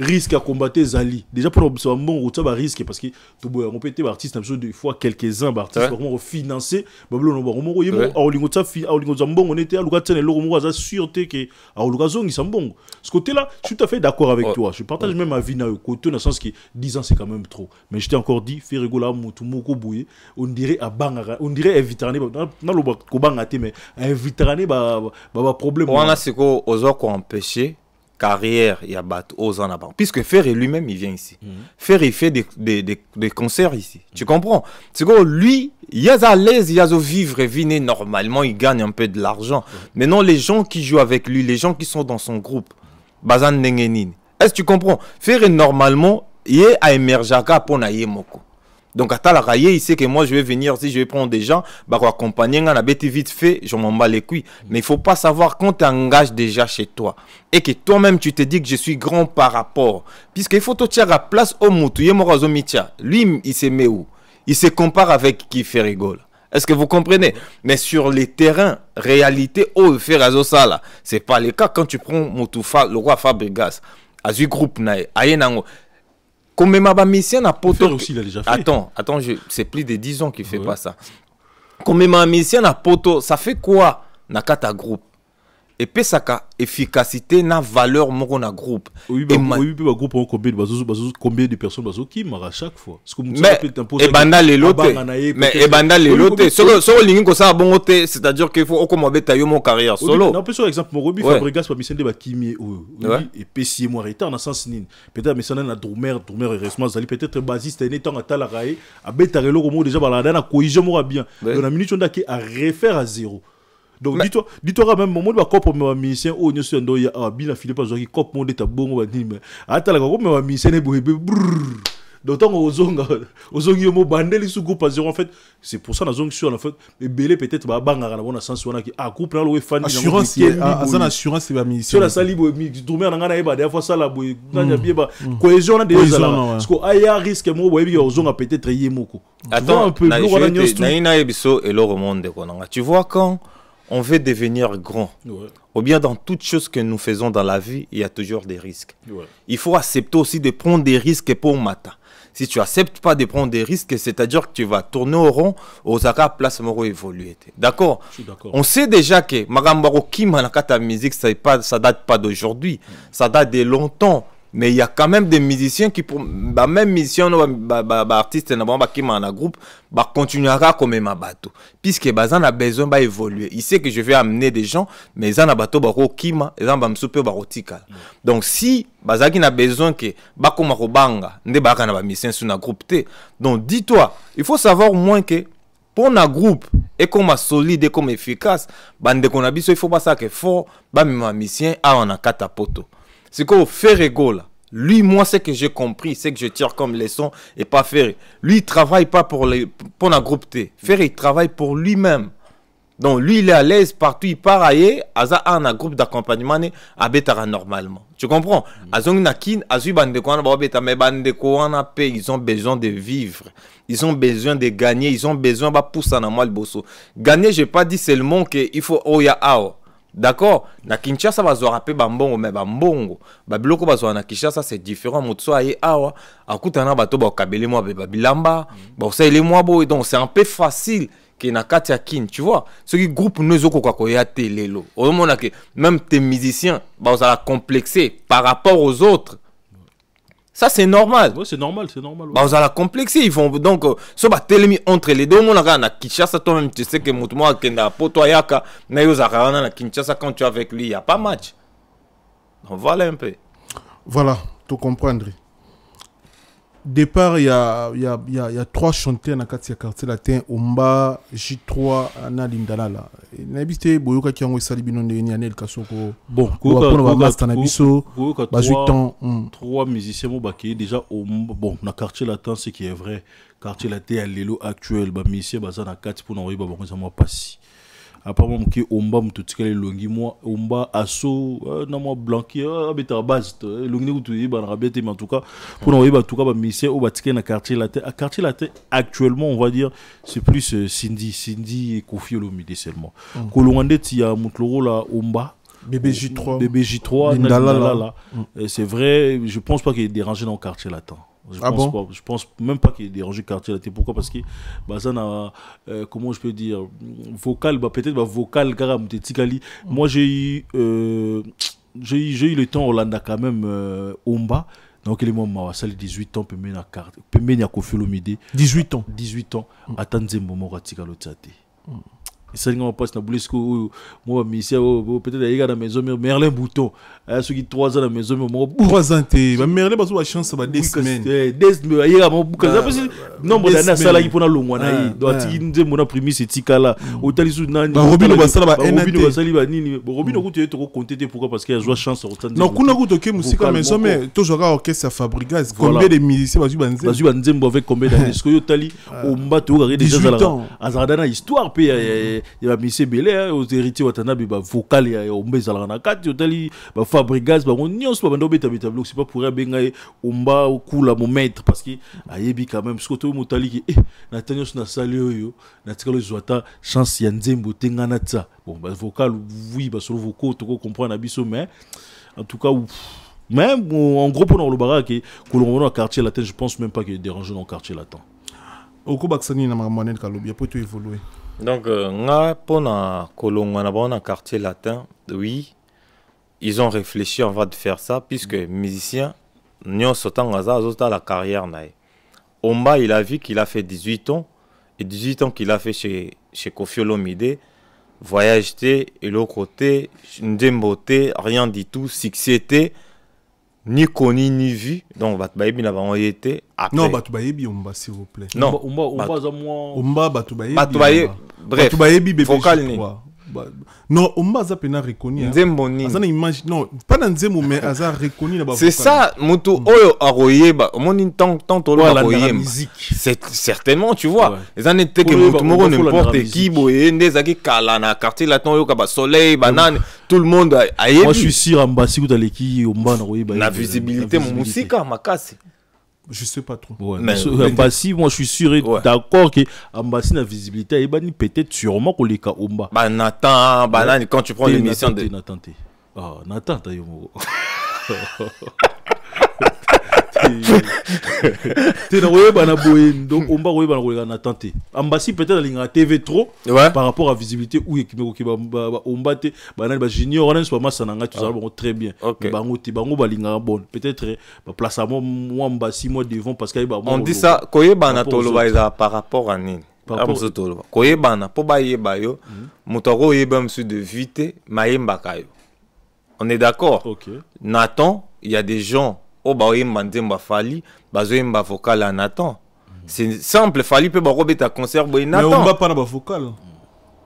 risque à combattre Zali. Déjà, pour nous, c'est un bon risque parce que on peut être artiste, des fois, quelques-uns artistes vraiment financés. On était à l'Ougatien sûreté que ils sont bons. Ce côté-là, je suis tout à fait d'accord avec toi. Je partage même ma vie dans le côté, dans le sens que 10 ans, c'est quand même trop. Mais je t'ai encore dit, faire rigoler on dirait à Bangara, on dirait éviter dans le Kobangate, mais éviter problème. On a ce qu'on empêché. Carrière, il y a aux en avant. Puisque Ferré lui-même, il vient ici. Ferré, il fait des concerts ici. Tu comprends? C'est que lui, il y a à l'aise, il y a à vivre et viner normalement, il gagne un peu de l'argent. Mais non, les gens qui jouent avec lui, les gens qui sont dans son groupe, Bazan Nengenine. Est-ce que tu comprends? Ferré, normalement, il est à Emerjaka pour Naye Moko. Donc, à Talaraye, il sait que moi, je vais venir, si je vais prendre des gens, bah, accompagner, on a bêté vite fait, je m'en bats les couilles. Mais il faut pas savoir quand tu engages déjà chez toi. Et que toi-même, tu te dis que je suis grand par rapport. Puisqu'il faut te tirer à place au moutou, lui, il se met où? Il se compare avec qui fait rigole. Est-ce que vous comprenez? Mais sur les terrains, réalité, oh, faire ça là, c'est pas le cas quand tu prends Moutoufa, le roi Fabregas, Azu Groupe Nae, Ayenango. Comme ma mission à poto. Attends, c'est plus de 10 ans qu'il fait pas ça. Comme ma mission à poto, ça fait quoi Nakata groupe? Et puis ça a efficacité na valeur mon groupe. Oui, groupe combien de personnes qui marrent à chaque fois. Mais banda les lots. Mais banda les lots. Sur ligne comme ça bon côté, c'est-à-dire qu'il faut comment bêta mon carrière solo. Non, par exemple mon Roby Fabregas pas mission de bakimi et PC moi retard dans sens nin. Peut-être mais ça na drummer heureusement Zali peut-être bassiste et temps à talaraé à bêta relo comme déjà balada na cohésion moi bien. Dans la minute on a qui à refaire à zéro. Donc dis-toi même moment ba cop mon musicien o nyoso ndo ya bila Philippe Azoki cop mon ta bongo ba ni mais ata la ko mon musicien bo d'autant ozongi mo bandeli sous groupe à zéro en fait c'est pour ça na zongi sur en fait mais belé peut-être ba bangara na bon sens wana ki groupe na lo fan assurance c'est ba musicien sur la sali bo mi tourner na ngana ba des fois ça la bo na bien ba cohésion na déjà là parce que aya risque mo bo bi ozonga peut-être yemoko attends un peu na ebiso et le remonte ko nga tu vois quand on veut devenir grand. Ou bien dans toutes choses que nous faisons dans la vie, il y a toujours des risques. Il faut accepter aussi de prendre des risques pour Mata. Si tu n'acceptes pas de prendre des risques, c'est-à-dire que tu vas tourner au rond, aux Aka place Moro évoluer. D'accord? On sait déjà que Magambaro Kimanakata musique, ça date pas d'aujourd'hui. Ça date de longtemps. Mais il y a quand même des musiciens qui, pour la même mission, artistes qui sont dans groupe, continuera comme un bateau. Puisque ils ont besoin d'évoluer. Il sait que je vais amener des gens, mais ils ont un bateau qui est super barotique. Donc si ils ont besoin que Bakomarobanga, ne pas mission sur un groupe T. Donc dis-toi, il faut savoir au moins que pour un groupe, et comme solide et comme efficace, il faut pas ça que fort, ma mission a un catapoto. C'est qu'on fait rigole. Lui, moi, c'est que j'ai compris, c'est que je tire comme leçon et pas faire. Lui, il travaille pas pour un groupe T. Faire, il travaille pour lui-même. Donc lui, il est à l'aise partout, il part ailleurs, aza un groupe d'accompagnement, abetara normalement. Tu comprends? Azong nakin, azu bande ko na babeta, mais bande ko na paix, ils ont besoin de vivre. Ils ont besoin de gagner, ils ont besoin de pousser na moi le bosso. Gagner, j'ai pas dit seulement que il faut oya ao. D'accord? Na Kinshasa bazo rapper bambongo mais bambongo. Ba biloko bazo na Kinshasa c'est différent, mutso aye awa, akutana bato ba kabele moi ba bilamba, ba osele moi bo, donc c'est un peu facile. Na katia kin, tu vois, ce qui groupe nous au ya telelo. Au moment que même tes musiciens, bah ça la complexer par rapport aux autres. Ça c'est normal. Ouais, c'est normal, c'est normal. Ouais. Bah ça la complexer, ils vont donc so ba telemi entre les deux mon na Kinshasa toi même tu sais que moi kenda poto yaka na yo zakana na Kinshasa quand tu es avec lui, il y a pas match. Donc voilà un peu. Voilà, tu comprendre. Départ, il y a 3 chanteurs dans le quartier latin, Omba, J3, Anna Lindala. N'habitez Boyoka qui a envoyé Salibino de Nianel Kasoko. Bon, trois musiciens qui déjà bon, dans le quartier latin, ce qui est vrai, quartier latin à l'élo actuel, bah musicien bazar na 4 pour n'envoyer bah bon ça moi passi. Apparemment que Omba mututika le longi moi Omba asso na moi blanqui abeta base longi mutu ba rabete mais en tout cas pour envoyer en tout cas ba musicien au batika na quartier latin actuellement on va dire c'est plus Cindy et Kofi Olomide seulement kolongande ti ya mutloro la Omba BBJ3 là c'est vrai je pense pas qu'il est dérangé dans le quartier latin. Je pense même pas qu'il est dérangé quartier latin. Pourquoi? Parce que Bazana comment je peux dire vocal peut-être vocal garam tetikali. Moi j'ai eu le temps Hollanda quand même Omba donc il est moi Mawasali 18 ans peut mener carte peut mener Kofi Olomide 18 ans attendre moment ratika lotsate. Et ça on passe na boulesco moi monsieur peut-être il y a dans maison Merlin Bouton ceux qui 3 ans dans maison moi 3 ans té Merlin pas la chance ba 2 semaines il y a mon nombre d'années ça là il pona longwana doit tinde mon premier c'est tikala otalisu nani Robino basala ba Robino basali ba nini Robino kutu to compter pourquoi parce qu'il a joué chance au non kuna kutu ke musique maison mais toujours orchestre Fabrigas combien de musiciens bazu banzembo avec combien d'années ce que yotali au mbato regarder déjà azardana histoire pe il va misser belé aux héritiers watanabe ba vocal ya ombezala na kati otali ba Fabrigas ba nyos ba ndo beta bloc c'est pas pour benga omba kula mo maître parce que ayebi quand même ce que to motali ki natanyos na sali oyo na tikalo zwata chance ya nzembo tengana tsa bon ba vocal oui ba solo vocaux to comprendre biso mais en tout cas même en gros pour le barak que l'on va au quartier latin je pense même pas qu'il est dérangé dans le quartier latin oko baksani na mamanel kalobi pour tout évoluer. Donc, pour le quartier latin, oui, ils ont réfléchi avant de faire ça, puisque musicien, nous avons la carrière. Omba, il a vu qu'il a fait 18 ans, et 18 ans qu'il a fait chez Kofi Olomide, voyage et l'autre côté, ndemboté, rien du tout, succès, ni connu ni vu, donc Batbaïbi n'a pas été. Non, Batbaïbi, Omba, s'il vous plaît. Non, Omba, Batbaïbi, bref, vocal non, Omba a peine reconnu. Non, pas dans Nzembo, mais Aza reconnu. C'est ça, Moutou Oyo Aroyeba, mon tant c'est certainement, tu vois. Les années que Moutou n'importe qui, Ndezaki Kalana, quartier latin, Yoka, soleil, banane, tout le monde a. Moi, je suis sûr, Ambassi, vous allez qui, Omba, la visibilité, mon musique, ma casse. Je sais pas trop. Ouais, mais Ambassi, moi je suis sûr et d'accord que Ambassi la visibilité, peut-être sûrement qu'on les cas Omba. Bah Nathan, banane quand tu prends l'émission de Nathan. Ah Nathan, t'as eu donc Omba Royeba Nathan. Ambassi peut-être la TV trop par rapport à visibilité où Omba te banane junior on est pas mal sananga tout ça très bien. Bango te bango balinga bon peut-être place à moi Ambassi moi devant parce que on dit ça koyeba na tolo ba par rapport à nini. Koyeba na po ba yeba yo mutoro yeba monsieur de vite mayemba kayo. On est d'accord. Nathan, il y a des gens au baoyemba nzemba fali bazoyemba vocal à Nathan. C'est simple, fali peut barober ta concert boy Nathan. Mais on va pas na vocal.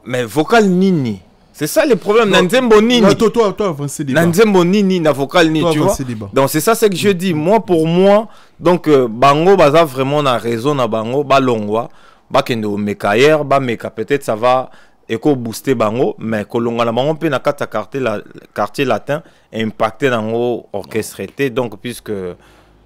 Mais vocal nini. C'est ça le problème. Nanzembo nini. Toi avancer débat. Nanzembo nini na vocal ni tu vois. Donc c'est ça ce que je dis. Moi pour moi, donc bango baza vraiment na raison na bango balongwa, ba kendo mekayer, ba meka peut-être ça va et ko booster bango mais ko longa na bango pe na kata quartier latin impacté dans o orchestre donc puisque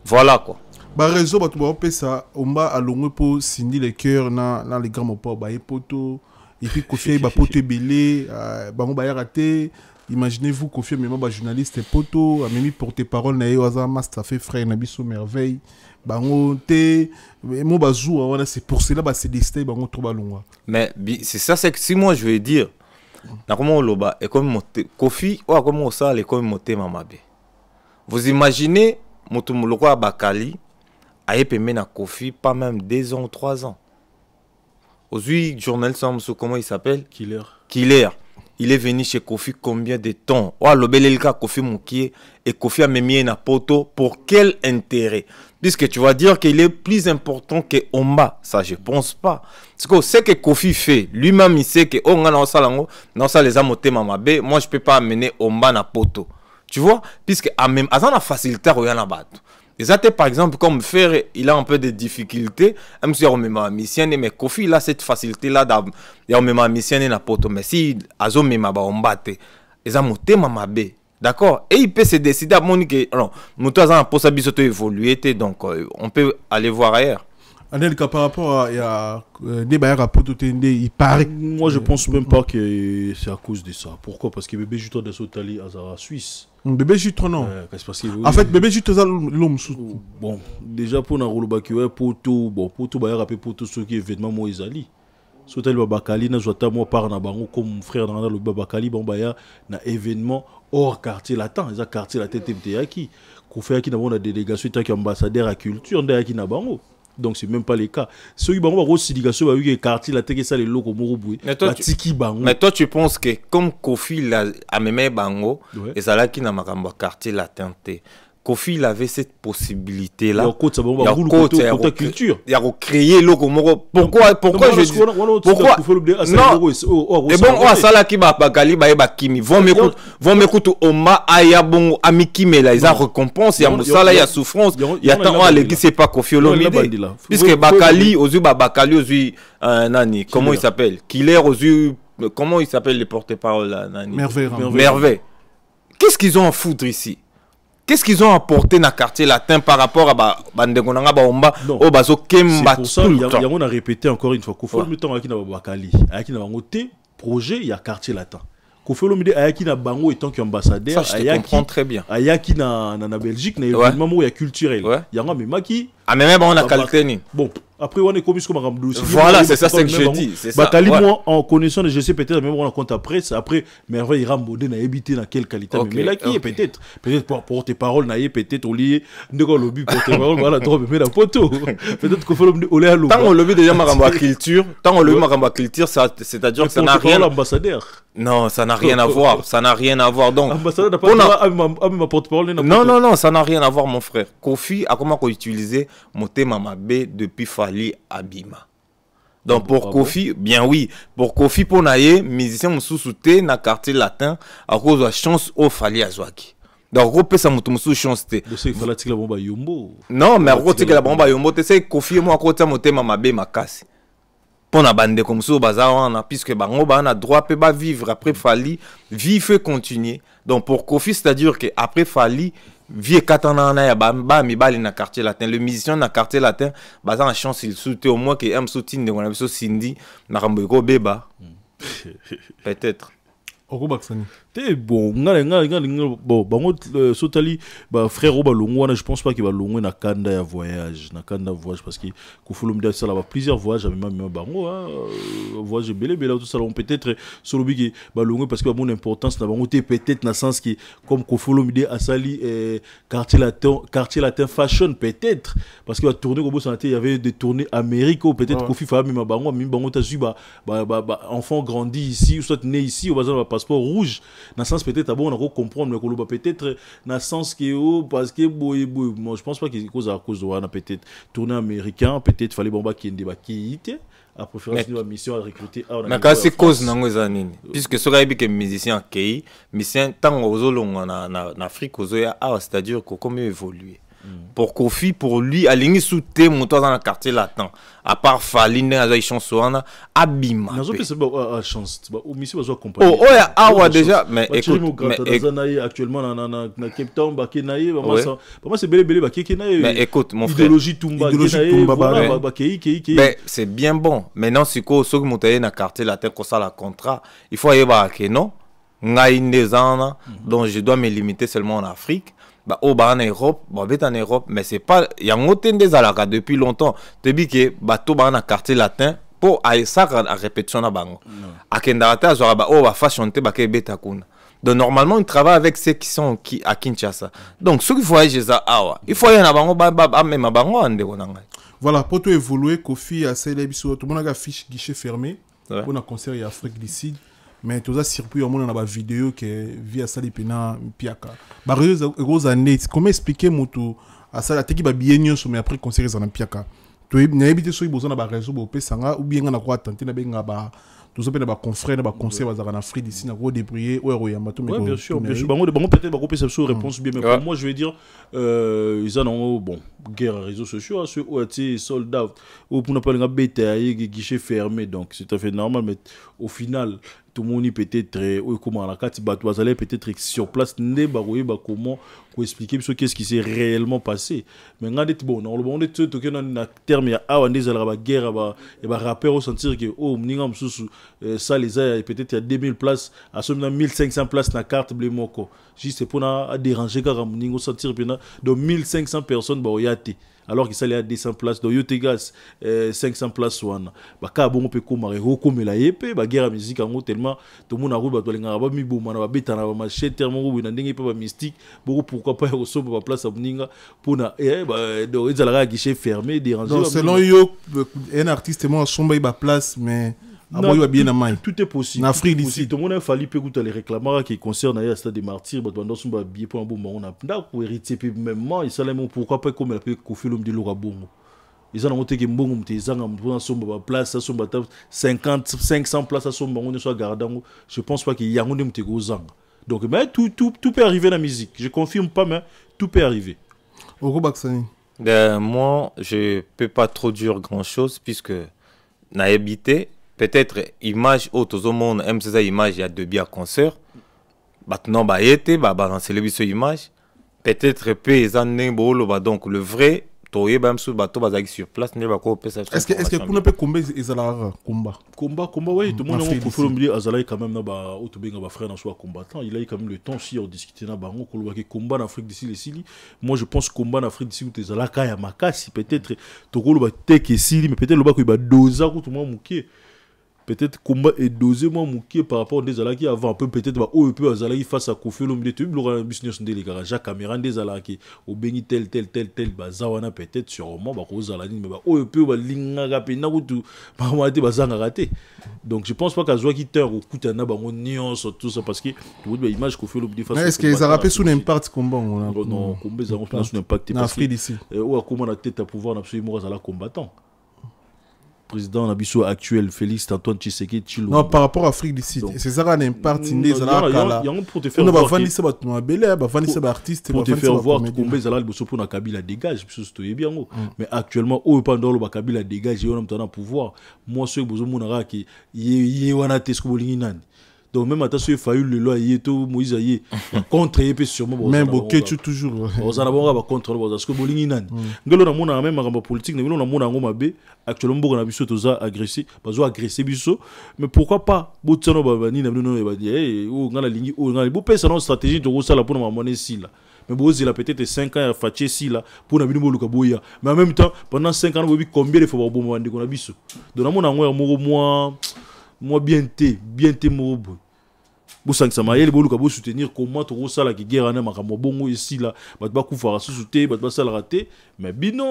voilà quoi. Bah réseau ba tout ba ça omba alongwe pour Cindy les cœurs na les grands mopo ba poto et puis Kofi ba poto belé bango ba raté. Imaginez-vous Kofi même ba journaliste poto a même porte-parole na yoza master fait frère na biso merveille bango te mo bazou wana c'est pour cela ba c'est destin bango trop balongwa. Mais c'est ça, c'est que si moi je veux dire na comment loba et comme Kofi ou comme ça les comme moté mamabe. Vous imaginez moto moloko Bakali a payé na Kofi pas même 2 ans ou 3 ans. Aujourd'hui journal comment il s'appelle Killer. Il est venu chez Kofi combien de temps? Oh, l'obelelka Kofi Moukié et Kofi a mis na poto pour quel intérêt? Puisque tu vas dire qu'il est plus important que Omba. Ça, je pense pas. Parce que ce que Kofi fait, lui-même, il sait que on a ça les amotés mamabe. Moi, je peux pas amener Omba na poto. Tu vois? Puisque à même, à la facilité, il y a et par exemple, comme faire, il a un peu de difficultés. Même si on a mission, mais Kofi, il a cette facilité-là. Il a même mission na poto. Mais si Azo mema ba ombate, ils ont monté mamabe. D'accord? Et il peut se décider à monique. Non, nous avons un poste à évoluer. Donc, on peut aller voir ailleurs. Anelka, par rapport à débat à poto tende, il paraît. Moi, je pense même pas que c'est à cause de ça. Pourquoi? Parce que bébé Juton de Sotali à Suisse. Bébé Juton non. En fait, bébé Juton l'homme sous. Bon, déjà pour na rolobaki ouais poto ba rapper poto ce qui événement moi Isali. Sotali Bakali na jota moi par na bango comme frère dans le Bakali bon baya na événement hors quartier latin, ils a quartier latin TMTaki. Qu'on fait qui na bon délégation qui ambassadeur à culture ndaki na bango. Donc c'est même pas le cas. Ceux qui ont aussi des quartiers la tête ça les locaux moroboué. Mais toi tu penses que comme Kofi a même bango et ça là qui n'a pas quartier la teinté. Kofi il avait cette possibilité là. Il y a culture. Il y a créé logo moro. Pourquoi je dis pourquoi non. Et bon ça là qui va Bakali ba kimi vont m'écouter Oma aya bon amiki mais là ils ont récompense il y a ça là il y a souffrance il y a tant à l'église c'est pas Kofi Olomide puisque Bakali Bakali nani comment il s'appelle Killer comment il s'appelle les porte-parole là nani Merveille. Qu'est-ce qu'ils ont à foutre ici? Qu'est-ce qu'ils ont apporté dans le quartier latin par rapport à Bandegonanga Baomba au Bazo Kemba? C'est pour ça on a répété encore une fois qu'il faut le temps avec Bakali avec na bangoté projet il y a quartier latin. Kofi Olomide ayaki na bango étant qu'ambassadeur ayaki très bien. Ayaki na Belgique na événement où il y a culturel. Yango memaki ah mais même on a qualité ni. Bon après on est comme ce qu'on voilà c'est ça ce que je dis c'est ça. Bakali moi en connaissant je sais peut-être même on a compte après merveille rambodé na habité dans quelle qualité mais là qui est peut-être pour tes paroles na peut-être au lié ndeko lobi pour tes paroles voilà trop mais la photo peut-être Kofi Olomide olé à l'eau. Tant on lobi déjà maramba culture c'est-à-dire que ça n'a rien l'ambassadeur. Non, ça n'a rien à voir. Ça n'a rien à voir. Donc, ambassadeur n'a pas ma porte-parole. Non, ça n'a rien à voir, mon frère. Kofi a comment utiliser Moté Mamabe depuis Fali Abima. Donc, pour Kofi, bien oui. Pour Kofi, pour naïe, musicien moussouté na quartier latin à cause de la chance au Fali Azwaki. Donc, on peut ça moussou chance. Non, mais on la bomba yombo. Tu sais, Kofi et moi, à Moté Mamabe makasi. Pour na bande comme ça au bazar on a puisque bango ba na droit peut pas vivre après Fali vivre et continuer donc pour Kofi c'est-à-dire que après Fali vie katana na ya ba mi bali na quartier latin le musicien na quartier latin bazar en chance il soute au moins que aime soutine de on a Cindy na rambo ko beba peut-être Baksani. T'es bon, bon, bango sotali ba frère oba longo je pense pas qu'il va longo na kanda voyage parce que Kofi Olomide ça là va plusieurs voyages même bango voyage belé tout ça peut-être sur le qui ba longo parce que mon importance na bango peut-être na sens qui comme Kofi Olomide a sali quartier latin fashion peut-être parce que la tournée comme ça il y avait des tournées Amérique ou peut-être Kofi fa même bango ta su ba enfant grandi ici ou soit né ici au bazar passeport rouge dans sens peut-être on a comprendre mais qu'on peut-être dans sens que parce que moi je pense pas qu'il cause à cause de on a peut-être tourné américain peut-être fallait bomba qui ende qui à préférence de la mission à recruter mais quand c'est cause nango zanini puisque ce gars que musicien tant aux olongo en Afrique aux c'est-à-dire que comment évoluer pour Kofi, pour lui, à l'ingé souté, montant dans le quartier latin. À part Faline, à la chanson, Abima. Non, c'est pas chance. Au Missi, va accompagner. Oh, ouais, déjà, mais écoute. Actuellement, dans Cape Town, pour moi, c'est bel mais écoute, mon frère. Idéologie Tumba, c'est bien bon. Maintenant, si vous avez monté dans le quartier latin, comme ça, la contrat, il faut y avoir que non. Donc, je dois me limiter seulement en Afrique. En Europe, en Europe, mais c'est pas. Il y a un des alaka depuis longtemps. Tu dis que bateau dans le quartier latin pour ça à répétition na bango. À Kendarata, genre va fashion te baké beta kuna. Donc normalement, on travaille avec ceux qui sont à Kinshasa. Donc ceux qui voyagent ça il faut y en avoir même à bango ande konanga. Voilà, pour tout évoluer, Kofi a célébré sur tout le monde a fiche guichet fermé pour un concert en Afrique du Sud. Mais tout ça circuit on a une vidéo qui via Salipena Piaka. Bah gros années, comment expliquer mutu à ça la teki ba bien sur mais après concert en Piaka. Tu n'as évité sur besoin na réseau bo pesanga ou bien na quoi tenter na benga ba tout ça na confrère na concert en Afrique d'ici na gros débrouiller ou yamba tout mais bien sûr bango peut-être ba couper cette réponse bien mais pour moi je vais dire ils ont bon guerre réseaux sociaux ceux OAT soldats ou pour ne pas les bêta guichet fermé donc c'est tout à fait normal mais au final tout le monde peut-être comment la carte bateau allait peut-être sur place ne comment expliquer qu'est-ce qui s'est réellement passé mais regardez bon on est tout que dans terme ya a des la guerre et ba rappeur au sentir que oh mninga ça les a peut-être il y a 2000 places à ce moment 1500 places na carte blé moko juste pour na déranger car mninga sentir donc 1500 personnes ba yate alors qu'il s'allait à 200 places donc yotegas 500 places wana baka bon peut komare rekomela yepe ba guerre musique en tellement tout le monde a roba to lenga ba mi boma na ba betana ba marché tellement roba na ndenge pe ba mystique beaucoup pourquoi pas reso ba place à mninga pour na donc ils allaient guichet fermé déranger donc selon yo un artiste moi somba ba place mais tout est possible. En Afrique d'ici. Tout le monde a fallu écouter les réclamants qui concernent le stade des martyrs. Pendant son billet pour un bon moment, on a pour hériter même ils savent pourquoi pas comme elle Kofi l'homme de l'ora bon. Ils ont monté que bon ils ont son place à son 50 500 places à son on soit gardant. Je pense pas qu'il y a un monté gozang. Donc mais tout peut arriver dans la musique. Je confirme pas mais tout peut arriver. Moi, je peux pas trop dire grand-chose puisque n'a habité peut-être image autres au monde aime ces images il y a deux biens concert maintenant bah été bah balancer les biseaux images peut-être paysan n'embolo bah donc le vrai toye bam sur bateau bah sur place n'est pas quoi est-ce que qu'on peut combat ezala combat ouais tout le monde on faut oublier azala quand même na ba autobenga ba frère dans soit combattant il a eu quand même le temps si on discuter na bango ko le combat en Afrique d'ici les Sili moi je pense combat en Afrique d'ici où ezala kaya makasi peut-être to ko le ba teke Sili mais peut-être le ba ko ba doza ko tout le monde mukie peut-être combat est dosé moi mouké par rapport des alaki avant peut-être bah oh peut azalaki face à Kofi l'homme de tube le business de les garages caméra des alaki au bengi tel bazawana peut-être sûrement bah cause alani mais bah oh peut bah linga gape na kutu bah moi te bazanga raté donc je pense pas qu'azwa qui terre au kutana bah on nuance tout ça parce que tout bah image Kofi l'homme de face est-ce que les arabes sous n'impact combat non combat ça on sous n'impact en Afrique d'ici ou comment la tête à pouvoir absolument azala combattant président Nabiso actuel Félix Antoine Tshisekedi Tshilombo. Non par rapport à Afrique du Sud c'est ça un impact indé là pour te faire voir pour te faire voir combien zala liboso pour na Kabila dégage parce que bien mais actuellement au pendant le Kabila dégage on a pouvoir moi ce besoin monara qui yé wana tesco bolingi nani donc même attention il failli le loi yeto Moïse aye contre yé sûrement même boké toujours on a bon contre parce que bolingi nani ngelo na mona même ngamba politique ngelo na mona ngoma be actuellement beaucoup na biso toza agressé bazo agresser biso mais pourquoi pas botsano babani na bino ba di o ngala lingi o ngala bo pesa na stratégie to sala pour na monnaie si là mais bozi la peut-être 5 ans faché si là pour na bino boluka boya mais en même temps pendant 5 ans bobi combien de fois bo mandi ko na biso donc na mona ngwa moi bien té morobo bosang sama yele boluka bo soutenir comment to sala ki guerre na makambo bongo ici là bat ba kufa souté bat ba sala raté mais bino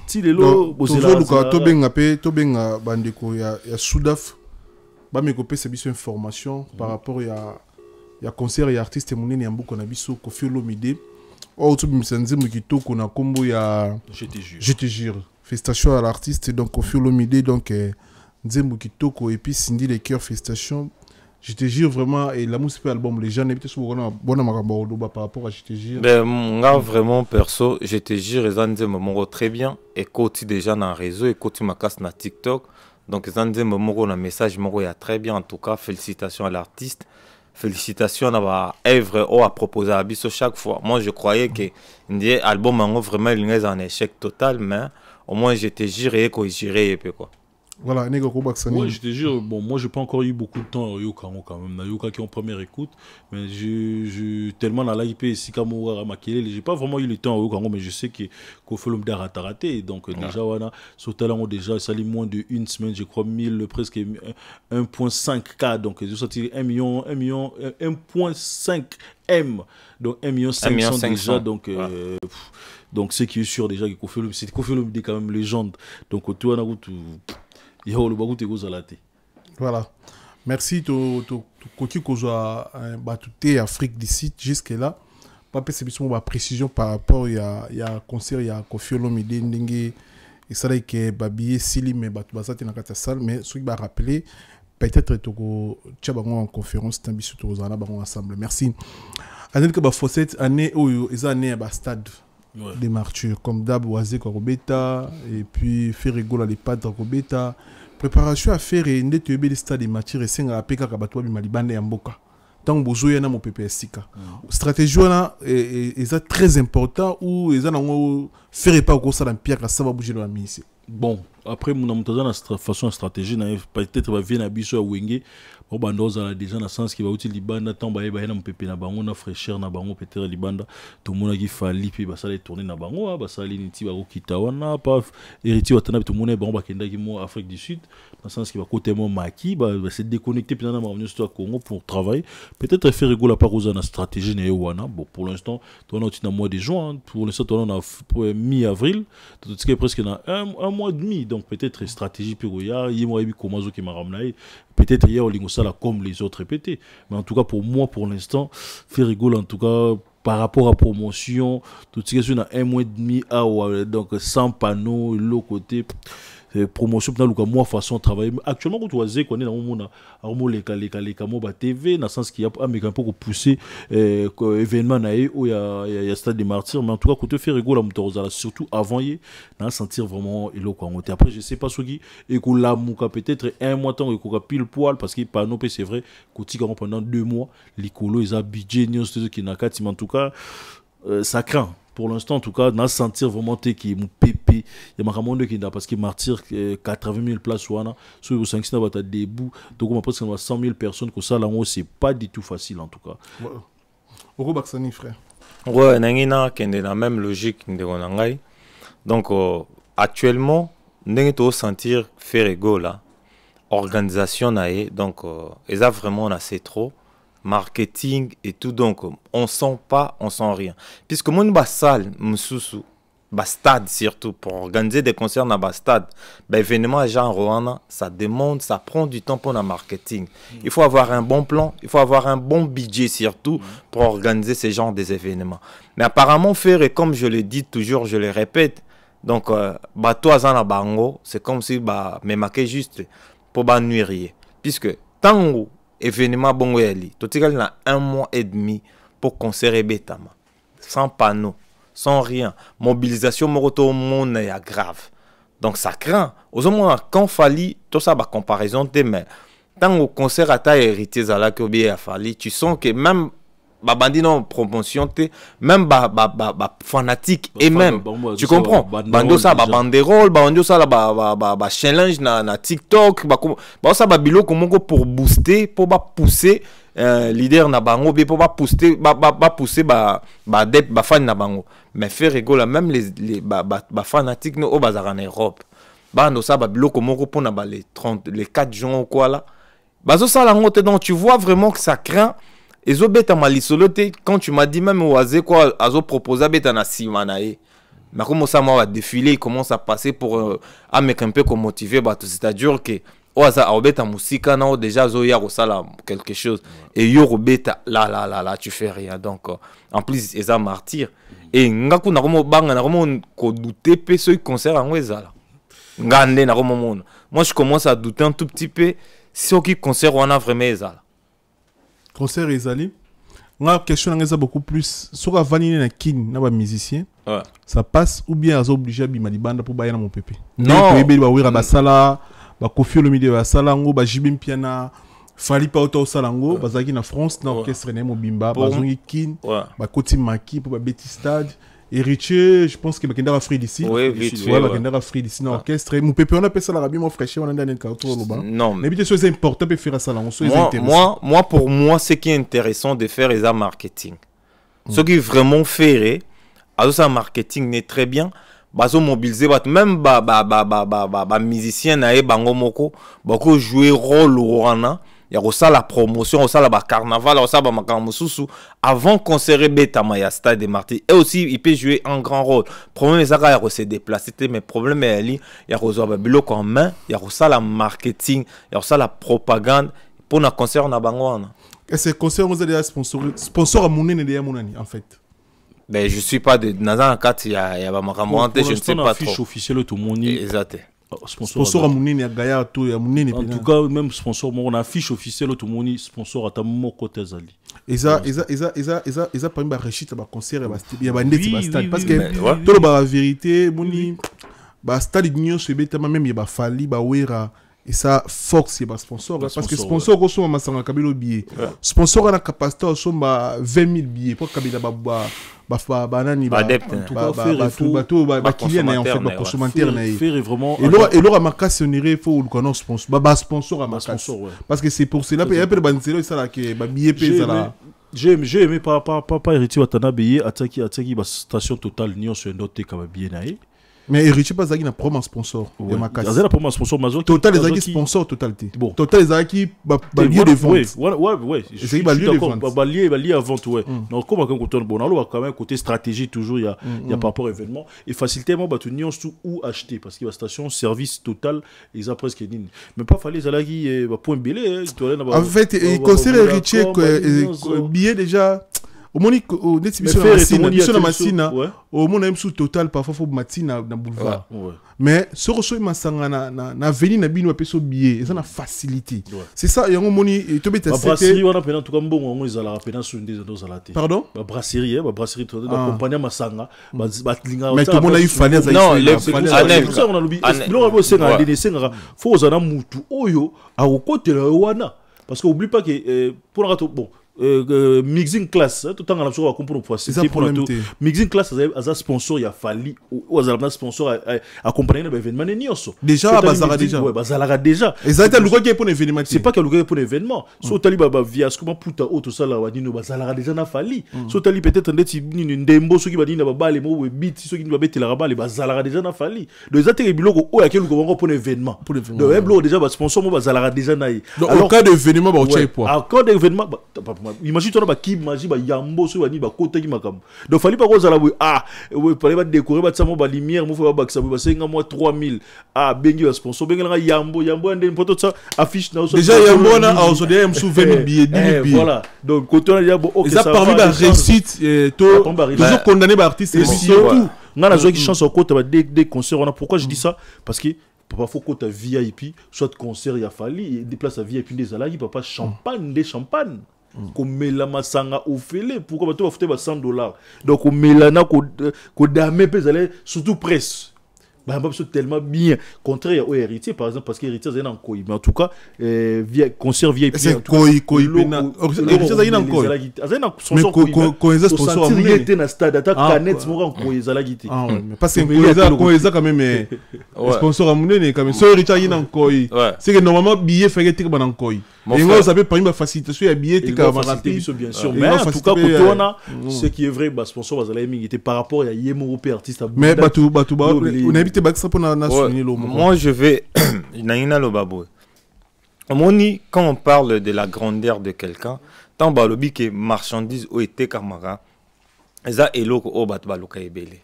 ti lelo bosela luka to benga bandeko ya Soudaf ba me kopé c'est biso information par rapport ya concert et artiste munene yambuko na biso Kofi Olomide o to bimsanze mukitoko na kombo ya je te jure félicitations à l'artiste donc Kofi Olomide donc Nzembo Kitoko et puis Cindy les cœurs félicitations Je te jure vraiment, et la musique album, les gens n'étaient pas par rapport à Je te jure. Ben, moi, vraiment, perso, Je te jure, ils ont dit que très bien. Et côté déjà dans le réseau, et côté ma casse dans TikTok. Donc, ils ont dit que le message est très bien. En tout cas, félicitations à l'artiste. Félicitations à l'œuvre à proposer à Abisso chaque fois. Moi, je croyais que l'album vraiment est un échec total, mais au moins, Je te jure et que je quoi. Voilà, ouais, je te jure, bon, moi j'ai pas encore eu beaucoup de temps à Yoka quand même. Na Yoka qui est en première écoute, mais tellement dans l'IP ici comme j'ai pas vraiment eu le temps à Yoka, mais je sais que Kofelom Dara a raté. Donc déjà voilà, sur talent déjà ça allait moins de une semaine, je crois 1000 presque 1.5K, donc ils ont sorti 1.5 M, donc 1,5 million déjà, donc donc c'est qui est sûr déjà que Kofelom c'est quand même légende. Donc autour de voilà. Merci to côté que soit battuté Afrique d'ici jusque là. Pas c'est ma précision par rapport il y a concert il y a Kofi Olomide ndenge et ça là que babier sili mais batu basate na kata salle mais ce qui va rappeler peut-être to tchabango en conférence tambisu to zana bango ensemble. Merci. Année que ba cette année où ils année à stade. Ouais. Des martyrs comme Dab Oazé Korobeta et puis faire rigoler les pattes Korobeta préparation à faire et ndé tu des stades des martyrs et c'est un APK kabatwa bimalibande et mboka tant bozo yana mon PPSK stratégie là est très important ou ils ont faire pas encore ça dans pierre ça va bouger dans la mise. Bon après mon amoutaza na façon stratégie na peut-être va venir à biso à Wenge bon bandoza déjà dans sens qui va utile libanda tant ba na mpepé na bango na fraîcheur na bango peut-être libanda tout monde qui fali puis ba ça les tourner na bango ba ça l'initi ba okita wana pas héritier watana tout monde ba kenda ki mo Afrique du Sud dans sens qui va côté mo maki ba se déconnecter puis na revenir sur Congo pour travailler peut-être faire rigoler par aux na stratégie na wana bon pour l'instant toi on est dans mois de juin pour l'instant on a mi-avril tout ce qui est presque dans un mois et demi. Donc peut-être stratégie pour peut-être hier au Lingosala comme les autres répétés. Mais en tout cas pour moi pour l'instant, faire rigoler en tout cas par rapport à promotion, tout ce qui est dans un mois et demi donc sans panneaux, l'autre côté. Promotion pour moi façon de travailler actuellement quand tu vois qu'on est dans le monde les TV dans le sens qu'il y a un peu pousser événement où il y a stade des martyrs mais en tout cas quand tu fais rigoler surtout avant dans sentir vraiment après je sais pas ce qui et que la mouka peut-être un mois temps et qu'on pile poil parce qu'il pas non c'est vrai qu'on pendant 2 mois les colos ils ont budget qui n'a qu'à en tout cas ça craint. Pour l'instant, en tout cas, on sentir vraiment que mon pépé, il y a un qui parce qu'il martyr 80 000 places sur le 5 debout. Donc, on a presque 100 000 personnes que ça, là, c'est pas du tout facile en tout cas. Oko Baksani, frère. Ouais, nangina qui est dans la même logique de Gonangai. Donc, actuellement, on peut sentir faire ego là. Organisation, donc, ils ont vraiment assez trop. Marketing et tout, donc on sent pas, on sent rien. Puisque mon salle, stade surtout, pour organiser des concerts dans le stade, événement genre Rwanda, ça demande, ça prend du temps pour le marketing. Il faut avoir un bon plan, il faut avoir un bon budget surtout pour organiser ce genre d'événements. Mais apparemment, faire, et comme je le dis toujours, je le répète, donc, toi, bango, c'est comme si, me marquer juste pour nuire. Puisque, tant que événement bongo yali totikali na 1 mois et demi pour concert betama sans panneau sans rien mobilisation moroto monde est grave donc ça craint aux hommes quand fali tout ça ba comparaison de mais tant au concert à ta héritier à la que bien fali tu sens que même ba bandi non promotion te même ba fanatique et même tu comprends bando ça ba banderole bando ça ba challenge na TikTok ba ça ba bilo comment pour booster pour ba pousser leader na bango be pour ba pousser pousser ba fan na bango mais faire rigoler même les fanatiques no bazar en Europe bando ça ba bilo comment pour na ba les 4 juin ou quoi là bazo ça la honte donc tu vois vraiment que ça craint. Et zo beta malisolote quand tu m'as dit même oazé quoi azo proposer beta na simanae mais comment ça m'a défilé il commence à passer pour avec un peu comme motiver c'est-à-dire que oaza beta musique na déjà zo ya sala quelque chose et yo beta là tu fais rien donc en plus ils ont martyr et ngaku na komo banga na komo ko douter pe ce concert en ezala ngande na komo moi je commence à douter un tout petit peu ce qui concert on a vraiment ezala concert ezali nga question nga beaucoup plus soka vanine na kin na ba musicien ça passe ou bien azo obligé bima libanda pour bayana mon pépé non bébé ba wira ba sala ba Koffi Olomide ba sala ngo ba Jibim Piana Fali pa auto salango bazaki na France na orchestre ne mobimba bazongi kin ba Koti Maki pour ba Betty Stade Héritier, je pense que Bakenda Free d'ici. Oui, vite fait. Bakenda Free d'ici dans l'orchestre. Mon pépé, on appelle ça la rabie, mon frère, on a un carton au bas. Non. Mais bien sûr, c'est important de faire ça là. Moi, pour moi, ce qui est intéressant de faire, c'est un marketing. Ce qui est vraiment fait, ça marketing n'est très bien. Bazo mobiliser, même musicien nae bango moko, bako jouer rôle au rana. Il y a aussi la promotion, aussi la carnaval, aussi la makamoussou avant qu'on se rebête à Maya Stade de Martyrs. Et aussi, il peut jouer un grand rôle. Le problème, c'est qu'il y a aussi déplacé, mais le problème, il y a aussi le bloc en main, il y a aussi la marketing, il y a aussi la propagande. Pour un concert, on a bangoana. Et ces concerts, vous avez sponsor à Mounene et à Mounani, en fait. Ben, je ne suis pas de. Dans un cas, il y a Makamouante, je ne sais pas trop. Officielle tout monde. Exact. Sponsor à Mounini, à Gaïa, tout, à Mounini. En tout cas, même sponsor, on affiche officielle tout le monde, sponsor à Tamoko Tezali. Et ça, par exemple, Rachid, il y a un concert, il y a un stade. Parce que, tout la vérité, Mouni, le stade d'Union, c'est même, il y a Fali, Bawera. Et ça, Fox, c'est un sponsor. Parce que sponsor, on a un cabine billet. Sponsor a la capacité, on a 20 000 billets. Pour cabine banani et là marqué sonnerait faut le connaître sponsor à parce que c'est pour cela peut banzelo ça là que billet ça j'ai aimé pas héritier Watanabe attaquer station Total Nion sur noté comme bien naï. Mais Héritier pas zaki na promo sponsor de ma case. Azana promo sponsor mazo. Total zaki sponsor totalité. Bon. Total zaki lieu de vente. Ouais. C'est lieu de vente. Lié à vente ouais. Donc comme quand on bon alors quand même côté stratégie toujours il y a par rapport événement et facilitément bah tu nions où acheter parce que la station service Total ils a presque dit mais pas fallait zalagi point belé en fait il conseille Héritier que billet déjà au monique au sur la machine au monde même sous Total parfois faut matina dans boulevard mais ce reçoit masanga na venir na bino peso billet ça na facilité c'est ça et on moni et to beta brasserie on a peine en tout cas bon on ils ala peine sur des autres salate pardon brasserie to da compagnie masanga batlinga mais tout le monde a eu fani non ça on a lobi lo bo senga de senga faut za na mutu oyo a côté là wana parce que oublie pas que pour un bon mixing class tout temps on a toujours comprendre pour c'est pour tout mixing class as un sponsor il a fallu ou as un sponsor accompagner l'événement nioso déjà bazara déjà ouais bazara déjà et ça le qui pour l'événement c'est pas que le pour l'événement so tali baba via comment puta auto ça là wadino bazara déjà na fallu so tali peut-être ndeti ni ndembo so qui va dina baba les mots beat so qui va mettre la baba les bazara déjà na fallu donc ça te biloko o yakel ko pour l'événement donc eblo déjà sponsor mo bazara déjà na donc en cas d'événement ba au point en cas d'événement imagine toi ba ki magie ba yambo so bani ba kota ki makam donc fallait pas kozala oui fallait pas décorer ba tsamo ba lumière mo fa ba baksa ba senga moi 3000 bengi ba sponsor bengi nga yambo ande poto ça affiche na so déjà yambo na also de m sous 20 billets voilà donc quand on a dit OK ça parmi la réussite toujours condamné par artiste et surtout on a qui chance au côté des concerts on a pourquoi je dis ça parce que papa faut que ta VIP soit concert il a fallu déplace à VIP des alagi papa champagne des champagne comme la masanga au fêlé pourquoi tu vas foutre $100 donc on melana ko dame pezale surtout presse bah c'est tellement bien contraire au héritier par exemple parce que héritier c'est en koi mais en tout cas concert VIP c'est koi pena héritier c'est en koi mais koi ça sponsor il était na stade attaque canet mo en koi za la guité parce que koi ça quand même sponsor à monnaie quand même so héritier il en koi c'est que normalement billet fait que en koi et moi ça peut parmi ma facilitation à billet t'es comme bien sûr mais en tout cas pour toi ce qui est vrai bah sponsor va la était par rapport à Yemo européen artiste mais batou on habite moi je vais naina lo babo moni quand on parle de la grandeur de quelqu'un tant balobi que marchandise o été kamara eza eloko o bat baloka ebele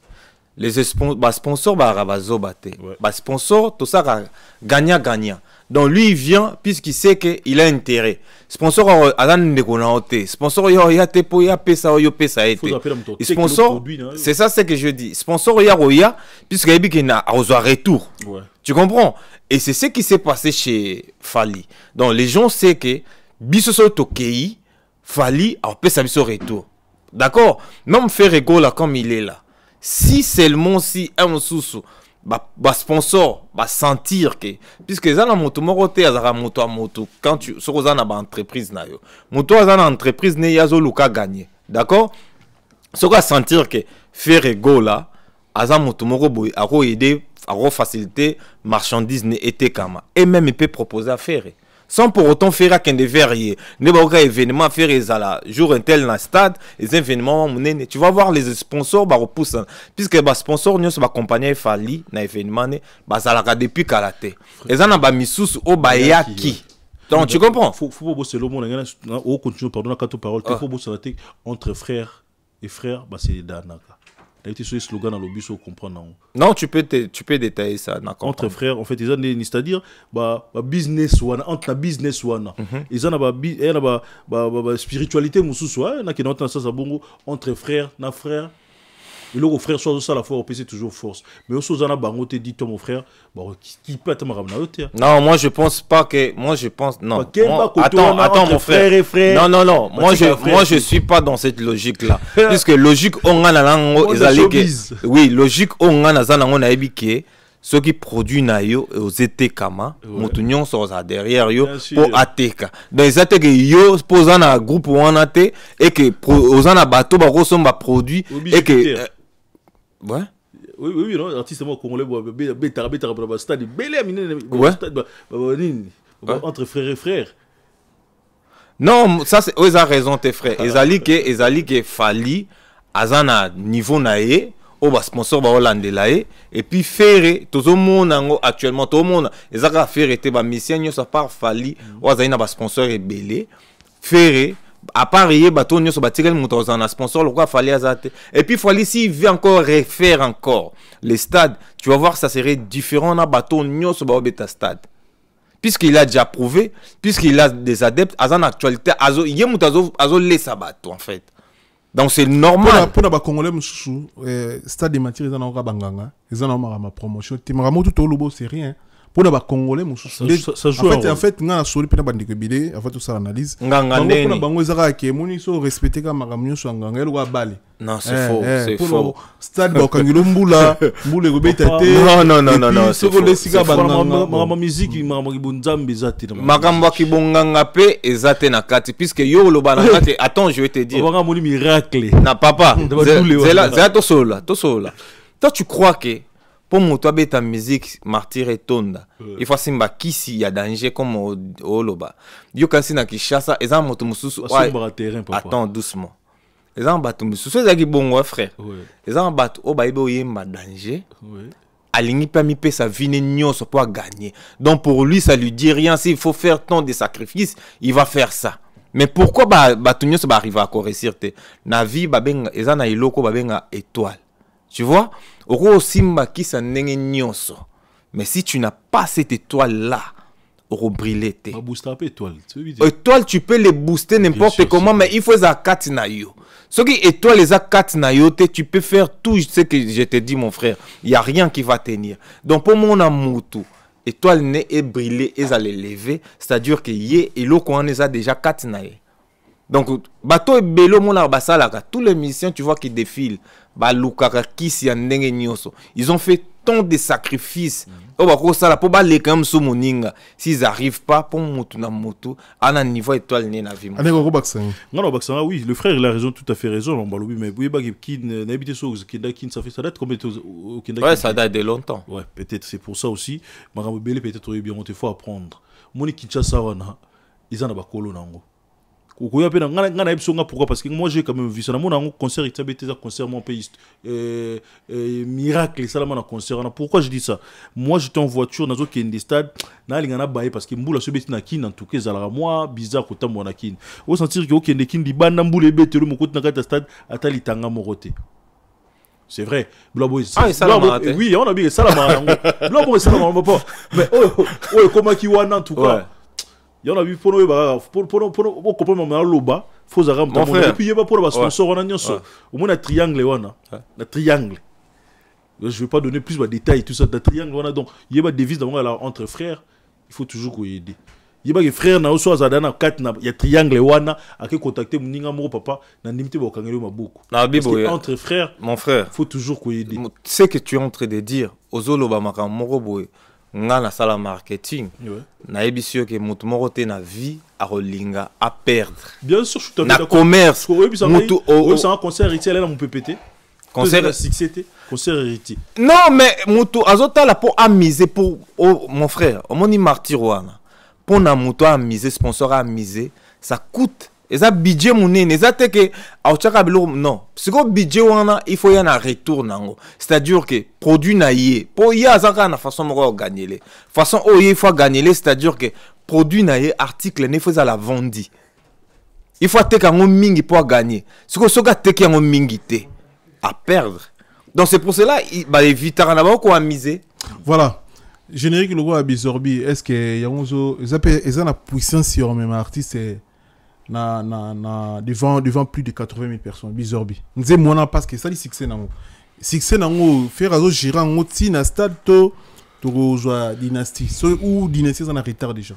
les sponsors barabazo baté sponsor tout ça gagnant donc lui il vient puisqu'il sait que il a intérêt sponsor azan de konaote sponsor yo ya tepo ya pesa yo pesa été sponsor c'est ça c'est que je dis sponsor ya roya puisque il y a un retour tu comprends et c'est ce qui s'est passé chez Fali donc les gens savent que biso so tokei Fali après ça biso retour. D'accord? Même Ferrego là comme il est là. Si seulement si un sous ba sponsor ba sentir que puisque ça na moto moko te azara moto a moto quand tu so za na ba entreprise na yo. Moto za na entreprise ne yazo luka gagner. D'accord? So ka sentir que Ferrego là aza moto moko boy a ko aider a ko faciliter marchandise ne été kama et même il peut proposer à faire sans pour autant faire qu'un verrier ne pas aucun événement faire ezala jour un tel na stade les événements monene tu vas voir les sponsors ba repousse puisque ba sponsor nous ba compagnie fali na événement ne ba zalaka depuis karaté ezana ba misusu o ba yaki donc tu comprends faut bosser le monde on continue pardon na parole faut bosser entre frères et frères bah c'est danaka. D'habitude, ce slogan dans le bus, on comprend. Non, tu peux détailler ça. Entre frères, en fait, ils ont c'est-à-dire, business one, entre la business one. Ils ont spiritualité, entre frères, na frères. Et là, au frère, soit ça la foi, c'est toujours force. Mais aussi, on a bangote dit, ton frère, qui peut être marabna. Non, moi, je pense pas que. Moi, je pense. Non. Attends, mon frère. Non. Moi, je suis pas dans cette logique-là. Puisque logique, on a la langue. Oui, logique, on a la langue. Ceux qui produisent nayo aux étés kama motunyon sont derrière yo pour ateka dans les ateka yo posant un groupe ou en até et que aux en bateau ba ressemble produit et que ouais oui non artiste moi congolais beta stade belé entre frères et frères. Non, ça c'est ils ont raison tes frères. Ezali que fali azana niveau naé au bas sponsor ba hollande là et puis faire tout le monde actuellement tout le monde les a faire était ba mission ça part fali ou azana ba sponsor et belé faire à part y bateau nyo so batirel moto za na sponsor le quoi fallait azate et puis fallait si veut encore refaire encore les stades tu vas voir ça serait différent na bateau nyo so ba beta stade puisqu'il a déjà prouvé puisqu'il a des adeptes azan actualité azo yemuto azo laisser bateau en fait. Donc c'est normal. Pour les Congolais, stade de matière, ils ont banganga, ils ont ma promotion. Timaramoto tout le beau c'est rien. Pour les Congolais, ça joue. En fait, on a sori pena bandi kebile, en fait tout ça analyse. Nganga neni. Pour les bango ezaka ke moni so respecter ka makamyo so nganga elwa bale. Non, c'est faux, c'est faux. Stade ba kangilo mbula, mbule go beta te. Non, c'est faux. Ma musique, ma bunzambi zati. Makamba ki bonganga pe ezate na kati puisque yo lo bana kati. Attends, je vais te dire. On va moni miracle. Na papa. C'est là to sola. Toi tu crois que pour moi, toi, ta musique, martyr et tonda. Il faut simba kisi, il y a danger comme au loba. Yo kasi na kishasa, et ça moto mususu. Attends doucement. Et ça bato mususu, c'est ça qui bon frère. Et ça bato o baïbo yemba danger. Aligni pas mi pe sa vie nyonso pour gagner. Donc pour lui, ça lui dit rien. S'il faut faire tant de sacrifices, il va faire ça. Mais pourquoi bato nyonso ba arriver à corriger te? Na vie ba benga, et ça na iloko ba benga étoile. Tu vois, Oro Simba qui s'en est nyonso. Mais si tu n'as pas cette étoile-là, Oro briller te. Étoile, tu peux les booster n'importe comment, mais il faut les 4 na yo. Ce qui étoile les 4 na yo, tu peux faire tout ce que je te dis, mon frère. Il n'y a rien qui va tenir. Donc pour mon amour, étoile n'est et briller et les lever, c'est-à-dire que yé et l'eau qu'on a déjà 4 na yo. Donc, bateau et bélo, mon arbasalaka, tous les missions, tu vois, qui défilent. Balukaka, Kisi, Ndenge Nyoso. Ils ont fait tant de sacrifices. S'ils n'arrivent pas, pour Motuna Moto, à un niveau étoile, n'est pas vie. Non, oui, le frère, il a raison, tout à fait raison. Mais oui, ça fait ça date combien de temps? Ouais, ça date de longtemps. Ouais, peut-être, c'est pour ça aussi. Maramobele, peut-être, il faut apprendre. Moni Kinshasa, ils en ont pas. Pourquoi? Parce que moi j'ai quand même vu ça. Mon concert, il y a un concert, mon pays. Miracle, ça, là, concert. Pourquoi je dis ça? Moi j'étais en voiture dans un stade. Parce que Mboula se bête na kin en tout cas, ça moi bizarre que tam na kin. On sentir que aucun des kin di ban Mboula bête le moko na kata stade atali tanga moroté. C'est vrai. Oui, on a bien ça là. Mais comment qui wana en tout cas. Il y en a vu pour comprendre loba faut zaram et puis il y a pour sponsor on a nyonso au moins un triangle wana la triangle je vais pas donner plus de détails tout ça de triangle wana donc il y a des devises entre frères il faut toujours aider yeba que frère na oso azadana 4 na ya triangle wana ake contacter muninga moko papa na ndimite ba kangelo maboko entre frères mon frère faut toujours ko aider ce que tu es en train de dire ozolo ba makambo moko boye nga na sala marketing na ebisio que mutu moko te na vie a rolinga à perdre bien sûr je na commerce mutu au ça un concert héritier là mon PPT concert succès concert héritier non mais mutu azota la pour amuser pour mon frère omoni martyr wana pour na mutu amuser sponsor amuser ça coûte et ça budget monene ça te que autaka bilo non parce que budget wana il faut y en a retour nango c'est-à-dire que produit na yé pour y a azaka na façon moko gagner les façon il faut gagner les c'est-à-dire que produit na yé article ne faut à la vendre il faut te kango mingi pour gagner ce que soka te kango mingi te à perdre donc c'est pour cela bah éviter en avoir quoi miser voilà générique logo à Bizorbi est-ce que yango ils ont la puissance sur même artiste devant plus de 80 000 personnes Bizorbi nze mona parce que ça dit succès nango faire azo gérer ngo ti na stade to joie dynastie ou dynastie ça en retard déjà.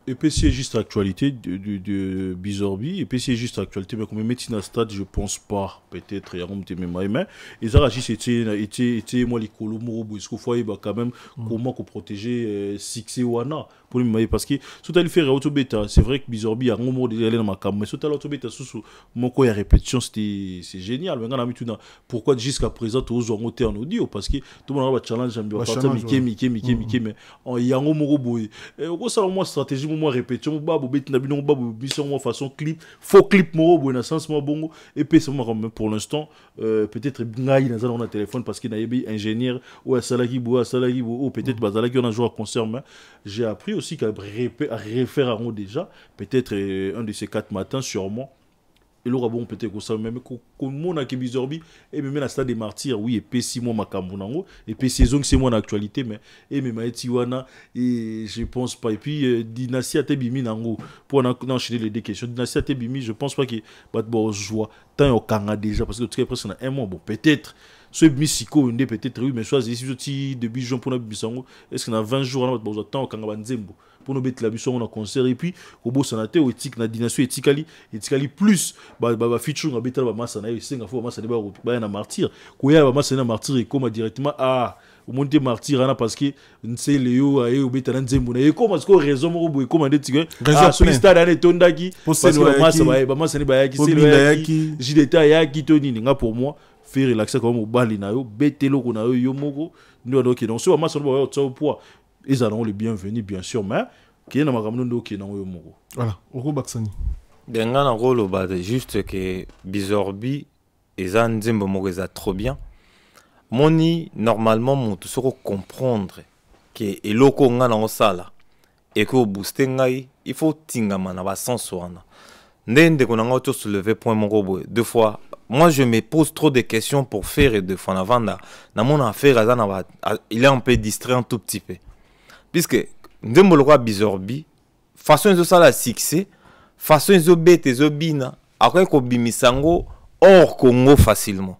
Et puis c'est juste actualité de Bizorbi et puis c'est juste actualité mais comme médecine à stade je pense pas peut-être il y a un petit mais ils ont juste été moi les colomos parce qu'il faut quand même comment protéger succès wana pour lui parce que tout à faire auto bêta c'est vrai que Bizorbi a un moment de aller dans ma cam mais tout à l'auto bêta sous mon quoi la répétition c'est génial mais on a mis tout pourquoi jusqu'à présent tous ont monté en audio parce que tout le monde a challenge un peu Mickey mais il y a un moment boy et ça moi stratégie moi répétition babu betina bino babu mission moi façon clip faux clip moi bon sens moi bongo et puis c'est moi pour l'instant peut-être ngai dans on a téléphone parce qu'il y a des ingénieurs ou à salaki ou peut-être bazalaki on a joué à concert mais j'ai appris aussi qu'à refaire à déjà peut-être un de ces 4 matins sûrement et là bon peut-être que ça même comme mon a Bizorbi et même la stade des martyrs oui et puis 6 mois makambo nango et puis saison c'est moi en actualité mais et même Etiwana et je pense pas et puis dynastie Tebimi nango pour enchaîner les deux questions dynastie Tebimi je pense pas que bon joie tant au Kanga déjà parce que très presque un mois bon peut-être ce Misiko une peut-être oui mais choisir si depuis juin pour na bisango est-ce qu'on a 20 jours là bon temps au Kanga Banzembo pour nous mettre la mission on a concert et puis au beau sanate au éthique na dynastie éthicali plus feature na beta ba massa na singa fo massa ba na martyr ko ya ba massa na martyr et comme directement au monter martyr ana parce que c'est léo au beta na nzembo na et comme parce que raison mo bo commander tigre sur stade ana tondaki parce que ba massa ni ba yaki c'est le jideta yaki toni nga pour moi faire relaxer comme au bali na yo betelo ko na yo moko donc sur massa no ba yo poids ils auront le bienvenu bien sûr mais qui est dans ma caméra qui est dans le moro voilà au Baksani bien nga na rolo ba juste que Bizorbi et Nzembo Moreza trop bien moni normalement mon tout se comprendre que eloko nga na osala et que booster ngai il faut tingama na ba sens wana ndende ko na nga to soulever point mon robot deux fois moi je me pose trop de questions pour faire et de fois avant na mon affaire il est un peu distrait un tout petit peu puisque Nzembo le roi Bizorbi façon ils ont ça la succès façon ils ont bête ils ont bina après qu'on bimisango hors Congo facilement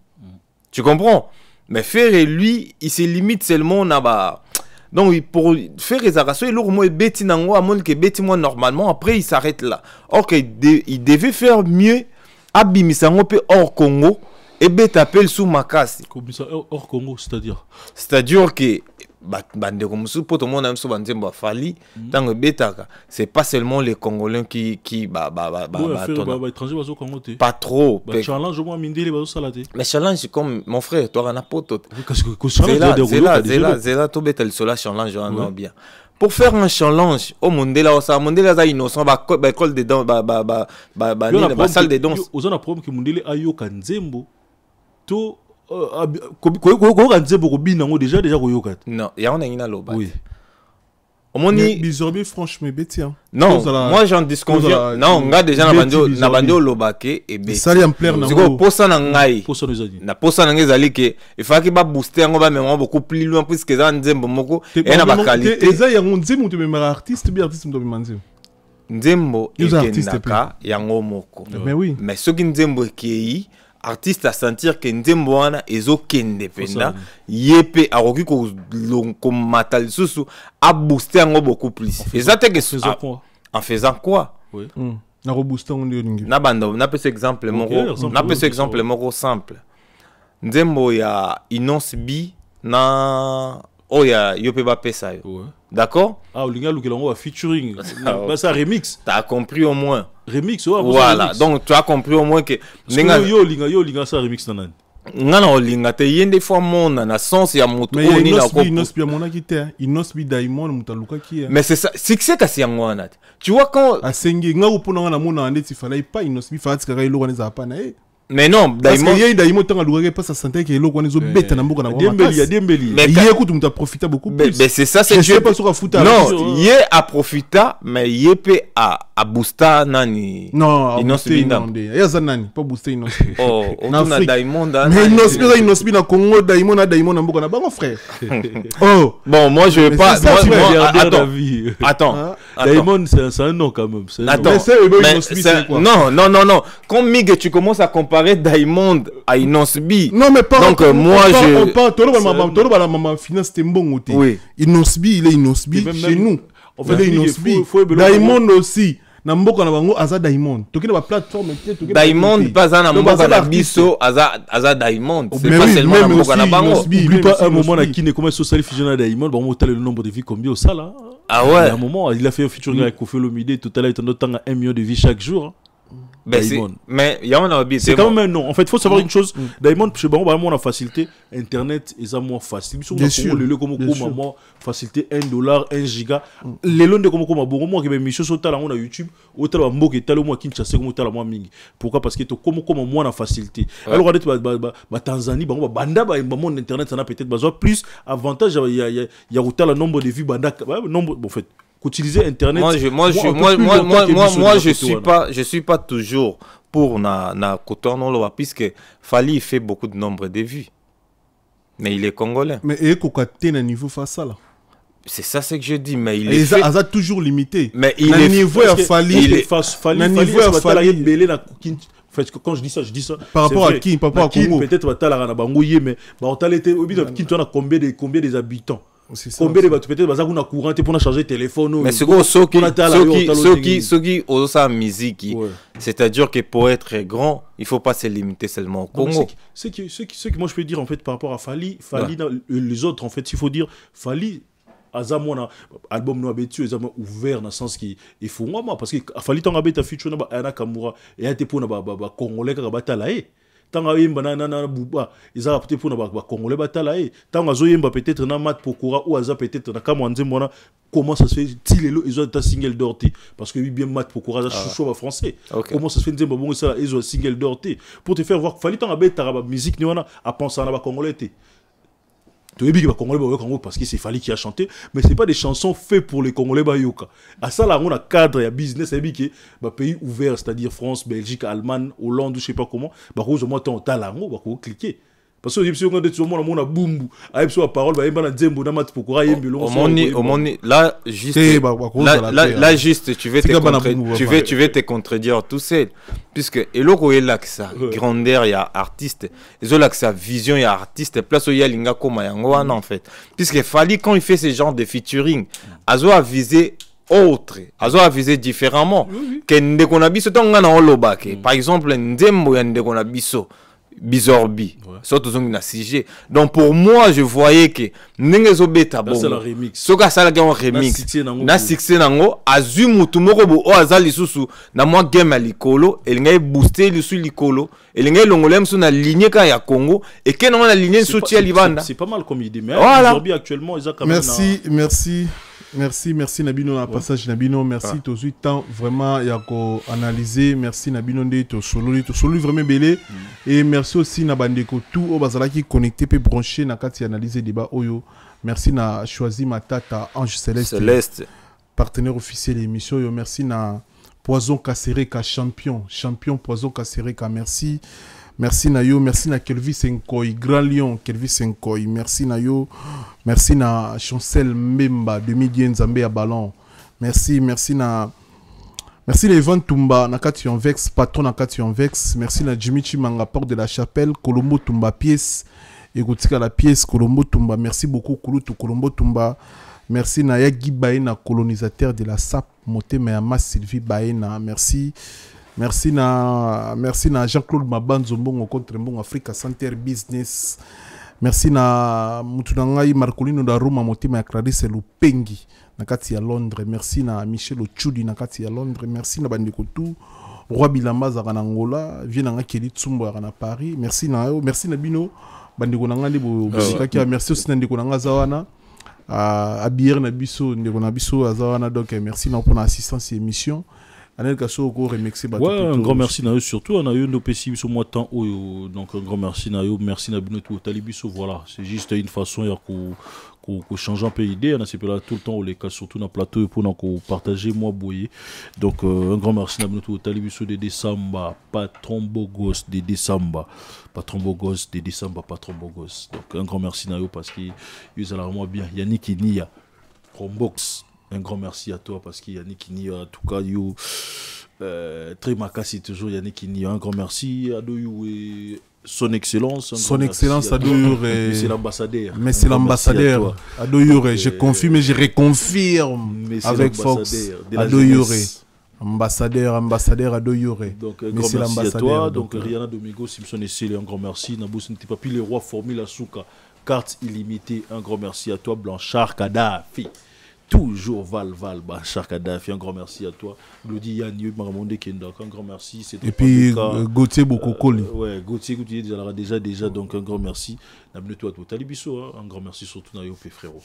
tu comprends mais faire et lui il se limite seulement na donc pour faire les arrations il aura bêti nango à mon que bêti moi normalement après il s'arrête là or que il devait faire mieux à bimisango pe hors Congo et bête appelle sous Makasi hors Congo c'est-à-dire que bande comme ça pour tout le monde même sur Nzembo Fali tant que betaka c'est pas seulement les Congolais qui pas trop challenge moi mindele bazo salate mais challenge comme mon frère toi na poto c'est là tout betel sur la challenge on bien pour faire un challenge au Mondela ça Mondela ça innocent ba école de danse ba salle de danse aux a problème que Mondele ayoka Nzembo to ko Nzembo ko binango déjà koyoka non ya on a ina loba oui Omoni Bizorbi franchement bêti non moi j'en disconviens non nga déjà na bando lobake et bêti ça en plein na ko posa na ngai na posa na ngai zali que il faut que ba booster ngo ba mémoire beaucoup plus loin puisque ça Nzembo moko et na ba qualité et ça ya Nzembo te même artiste bien artiste ndo Nzembo Nzembo ekendaka yango moko mais oui mais ce qui Nzembo qui artiste à sentir que Nzembo wana ezokende penda yepe aroki ko matal susu a booster ngo beaucoup plus et ça te que En faisant quoi? Oui. Na robusta on dit na bando na pese exemple moko simple. Nzembo ya Inonce B na oya yopeba pesa yo. D'accord? Ah, Olinga Lukelongo a featuring. Bah ça remix. T'as compris au moins. Remix, ouais. Voilà, donc tu as compris au moins que yo Olinga ça remix nanan. Ngana Olinga te yende fois mona na sens ya moto mais Inonce B mona kite Inonce B Diamond mutaluka ki. Mais c'est ça, succès kasi yango wana. Tu vois quand asengi nga upona na mona ndeti fala pas Inonce B fatika ka iloko neza hapana mais non, Diamond tanga luka pas sa santé ke iloko nezo beta na mboka na Dembeli. Mais yé kutu muta profita beaucoup plus. Mais c'est ça, c'est je sais pas sur futa. Non, yé a profita mais yé pe a booster nani. Non, Inonce B nande. Ya zanani, pas booster Inonce B. Oh, on a Diamond. Mais Inonce B na Congo, Diamond na mboka na bango frère. Oh, bon, moi je veux pas attends. Diamond c'est un nom quand même. Non. Quand Mig tu commences à comparer Diamond à Inonce B. Non mais pas. Donc moi je on parle maman finance tembongo te. Oui. Inonce B il est Inonce B chez nous. On fait Inonce B. Diamond aussi. Na mboka na bango aza Diamond. Toki na plateforme Diamond pas na mboka na biso aza Diamond. C'est pas seulement na mboka na bango. Oublie pas un moment na Kine comment social fusion à Diamond, bon on le nombre de vues combien au ça là. Ah ouais. À un moment il a fait un featuring avec Koffi Olomide tout à l'heure il temps 1 million de vues chaque jour. Mais il y a un c'est quand même non. En fait, il faut savoir une chose. Diamond, chez Baron, on a facilité. Internet, ils ont moins facile. Bien sûr. Le comme facilité $1, 1 giga. Les lots de comme moi qui mission sur talent on a YouTube. Au talent moi qui talent moi qui chasse comme talent moi mingi. Pourquoi? Parce que comme moi on a facilité. Alors regardez Tanzanie, banda mon internet ça n'a peut-être besoin plus avantage. Il y a autant le nombre de vues banda nombre en fait. Utiliser internet. Moi je suis pas toujours pour na kotono puisque Fally fait beaucoup de nombre de vues. Mais il est congolais. Mais et kokate na niveau face là. C'est ça ce que je dis mais il est a toujours limité. Mais il est niveau à Fally niveau à Fally belé na quand je dis ça par rapport à qui? Par rapport à Congo. Peut-être batala na bangoye mais on t'a été au bidon qui tourne combien des habitants. Combien de bateaux peut-être baza kuna courant pour charger téléphone. Mais c'est ceux qui osent sa musique, c'est-à-dire que pour être grand, il faut pas se limiter seulement au Congo. Ce que moi je peux dire en fait par rapport à Fally les autres en fait il faut dire Fally azamona album no abetu ezama ouvert dans sens qui il faut moi parce que Fally tanga beta feature na Ana Kamura et ate pour na ba congolais ka batala tanga yemba na buba ezala peut-être pour na ba congolais batala tanga zo yemba peut-être na mat pokora ou aza peut-être na kamwanze mona comment ça se fait tilelo ils ont ta single d'orté parce que bien mat pokora za chouchou ba français comment ça se fait nzemba bongo ça ils ont single d'orté pour te faire voir Fally tanga beta ba musique ni wana a penser na ba congolais tu es Congolais parce que c'est Fally qui a chanté, mais c'est pas des chansons faites pour les Congolais bayoka. À ça là on a cadre, il y a business, c'est que pays ouvert, c'est-à-dire France, Belgique, Allemagne, Hollande, je sais pas comment, bah je moi ton talent, bah cliquer. Parce que si on a des gens on a boum, avec sur la parole, bah na zembo na mat pokora yembelo. Là juste tu veux te contredire tout seul puisque eloko elaksa grandeur ya artiste, ezolaksa vision ya artiste place ya linga koma yango wana en fait. Puisque Fally quand il fait ce genre de featuring, azo a visé autre, azo a visé différemment que ndeko na biso tonga na olobake. Par exemple ndembo ya ndeko na biso Bizorbi, surtout na CG. Donc pour moi, je voyais que Nengezo Beta bon. Soka sala ga remix. Na succès nango azumu tumoko bo azali susu na moi game à likolo, et ngai booster le sous likolo, et ngai longolem sous na ligne ka ya Congo et que non na ligne soutien libanda. C'est pas mal comme idée mais Bizorbi actuellement ils ont quand même Merci Nabino na passage Nabino, merci to suite temps vraiment ya ko analyser, merci Nabino de to solo vraiment belé et merci aussi na bandeko tout au bazala qui connecté pe branché na kati analyser débat oyo. Merci na choisi Matata Ange Céleste partenaire officiel de l'émission yo, merci na Poison Kasereka champion Poison Kasereka, merci na yo, merci na Kelvis Nkoy, Grand Lion, Kelvis Nkoy, merci na yo, merci na Chancel Mbemba, demi-dien Nzambe à ballon, merci les Van Tumba, na Kation Vex, patron na Kation Vex, merci na Jimmy Chimanga, porte de la chapelle, Colombo Tumba pièce, écoutez la pièce, Colombo Tumba, merci beaucoup, Colombo Tumba, Merci na Yagi Baena, colonisateur de la SAP, Motema Sylvie Baena. Merci. Merci na Jean-Claude Mabanzombo contre Mbong Africa Center Business. Merci na Mutunangai Marcolino da Roma Motema Clarisse Lupengi nakati ya Londres. Merci na Michel Ochudi nakati ya Londres. Merci na bandeko tout Roi Bilamba za Angola, Vienanga Keli Tsumbo na Paris. Merci na bino bandeko nanga libo bosika. Merci aussi na ndeko nanga zawana Abier na biso ndeko na biso azawana. Donc merci na pour assistance et émission. Un grand merci na eux surtout on a eu nos PC sur moi temps donc un grand merci na eux, merci na bino tout talibiso. Voilà, c'est juste une façon qu'on change un peu d'idée, on a là tout le temps les cas surtout dans plateau pour nous partager moi boyer. Donc un grand merci na bino tout talibiso de décembre patron bogos de décembre patron bogos de décembre patron bogos. Donc un grand merci na eux parce que ils ont vraiment bien Yannick Inia Rombox. Un grand merci à toi parce qu'il y a Yannick Kini, en tout cas, très macassi toujours Yannick Kini. Un grand merci à Doyou et son excellence. Son excellence à Doyou. C'est l'ambassadeur. Mais c'est l'ambassadeur à Doyou. Je confirme et je reconfirme avec force à Doyou. Ambassadeur à Doyou. Donc un grand merci à toi. Donc Rihanna Domingo, Simpson et Célé, un grand merci. Nabous Ntipapi, les rois Formule Souka, carte illimitée. Un grand merci à toi, Blanchard Kadhafi. Toujours Val, Bachar Kadhafi, un grand merci à toi. Glody Yannieu, Maramonde Kendok, un grand merci. Et puis Gauthier Bokokoli. Ouais, Gauthier déjà, donc un grand merci. N'abonne-toi à toi, Talibiso, un grand merci surtout à Yopé frérot.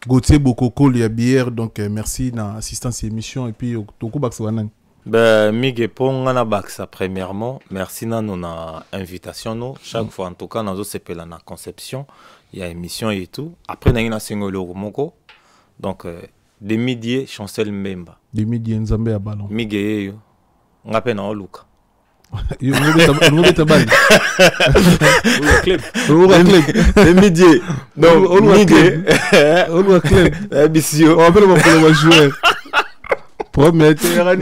Gauthier Bokokoli à bière, donc merci dans l'assistance et émission. Et puis Toko Baksawanan. Ben, Miguel Pongana Baksa, premièrement, merci na notre invitation. Chaque fois, en tout cas, nous avons la conception, il y a émission et tout. Après, nous avons Singolo Moko. Donc, des midi, Chancel Mbemba. Des midi, Nzambe à ballon. Miguel, on appelle un Luka. Des midi. Donc, Miguel. On appelle un joueur. Prometteur,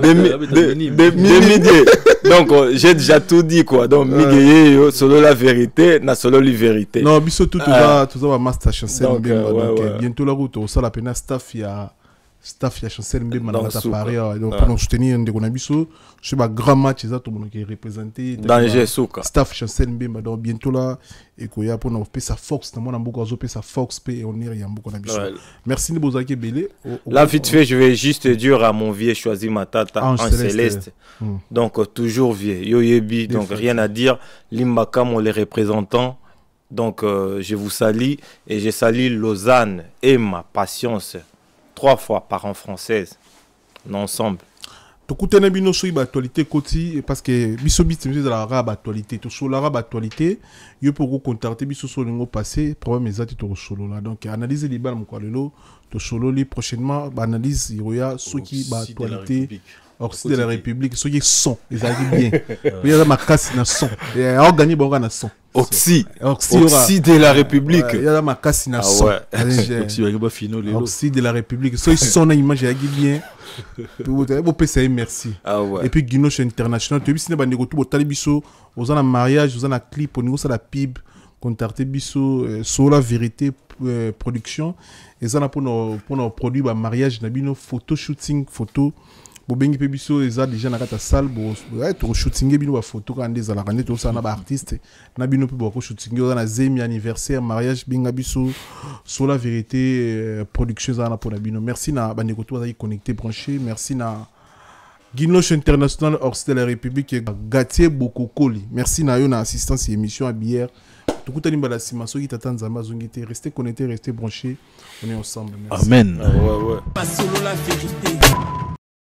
des midi. Donc, j'ai déjà tout dit, quoi. Donc, Miguel, solo la vérité, na solo la vérité. Non, biso tout va master Chancel Mbemba. Donc, bientôt la route, on sera la peine staff, il y a Chancel Mbemba dans Paris. Donc, pour nous soutenir, on a biso, je suis un grand match, qui est représenté. Danger, souka. Staff Chancel Mbemba. Donc, bientôt là, et qu'on y a pour nous faire sa force, on a beaucoup de sa force, et on est rien beaucoup d'ambition. Merci de vous accueillir. Là, vite fait, je vais juste dire à mon vieux choisi ma tata en céleste. Donc, toujours vieux. Yoyebi, donc rien à dire. Limbakam, les représentants. Donc, je vous salue et je salue Lausanne et ma patience. 3 fois par an française. Ensemble. Tout le monde a actualité parce que biso biso de la rab actualité tout sur la rab actualité yo pour contacter biso sur le passé problème exact tout solo là donc analyse les balles quoi lelo to solo li prochainement analyse il y a ceux qui ba actualité Orsi de la République ceux qui sont les arrivent bien il y a ma casse na son et organiser bon na son Oxy de la République il y a ma casse na son Oxy de la République ceux qui sont na image ya bien vous payez merci et puis Guinoche International tu sais bande tout botali biso aux en mariage aux en clip au niveau ça la pib contacter biso sur la vérité production et ça pour nos produits ba mariage na bino photo shooting photo bobengi pe biso eza déjà na kata salle bo to shooting bino ba photo quand des ala quand to ça na ba artiste na bino pe bo shooting na zemi anniversaire mariage binga biso sur la vérité production za na pour na bino merci na bandeko to za connecté branché merci na Guinoche International hors de la République Gatier Bokokoli merci na yo na assistance et émission à bière tout coup tani bala simaso qui t'attend zamba zongité restez connectés restez branchés on est ensemble merci. Amen. Pas solo la vérité.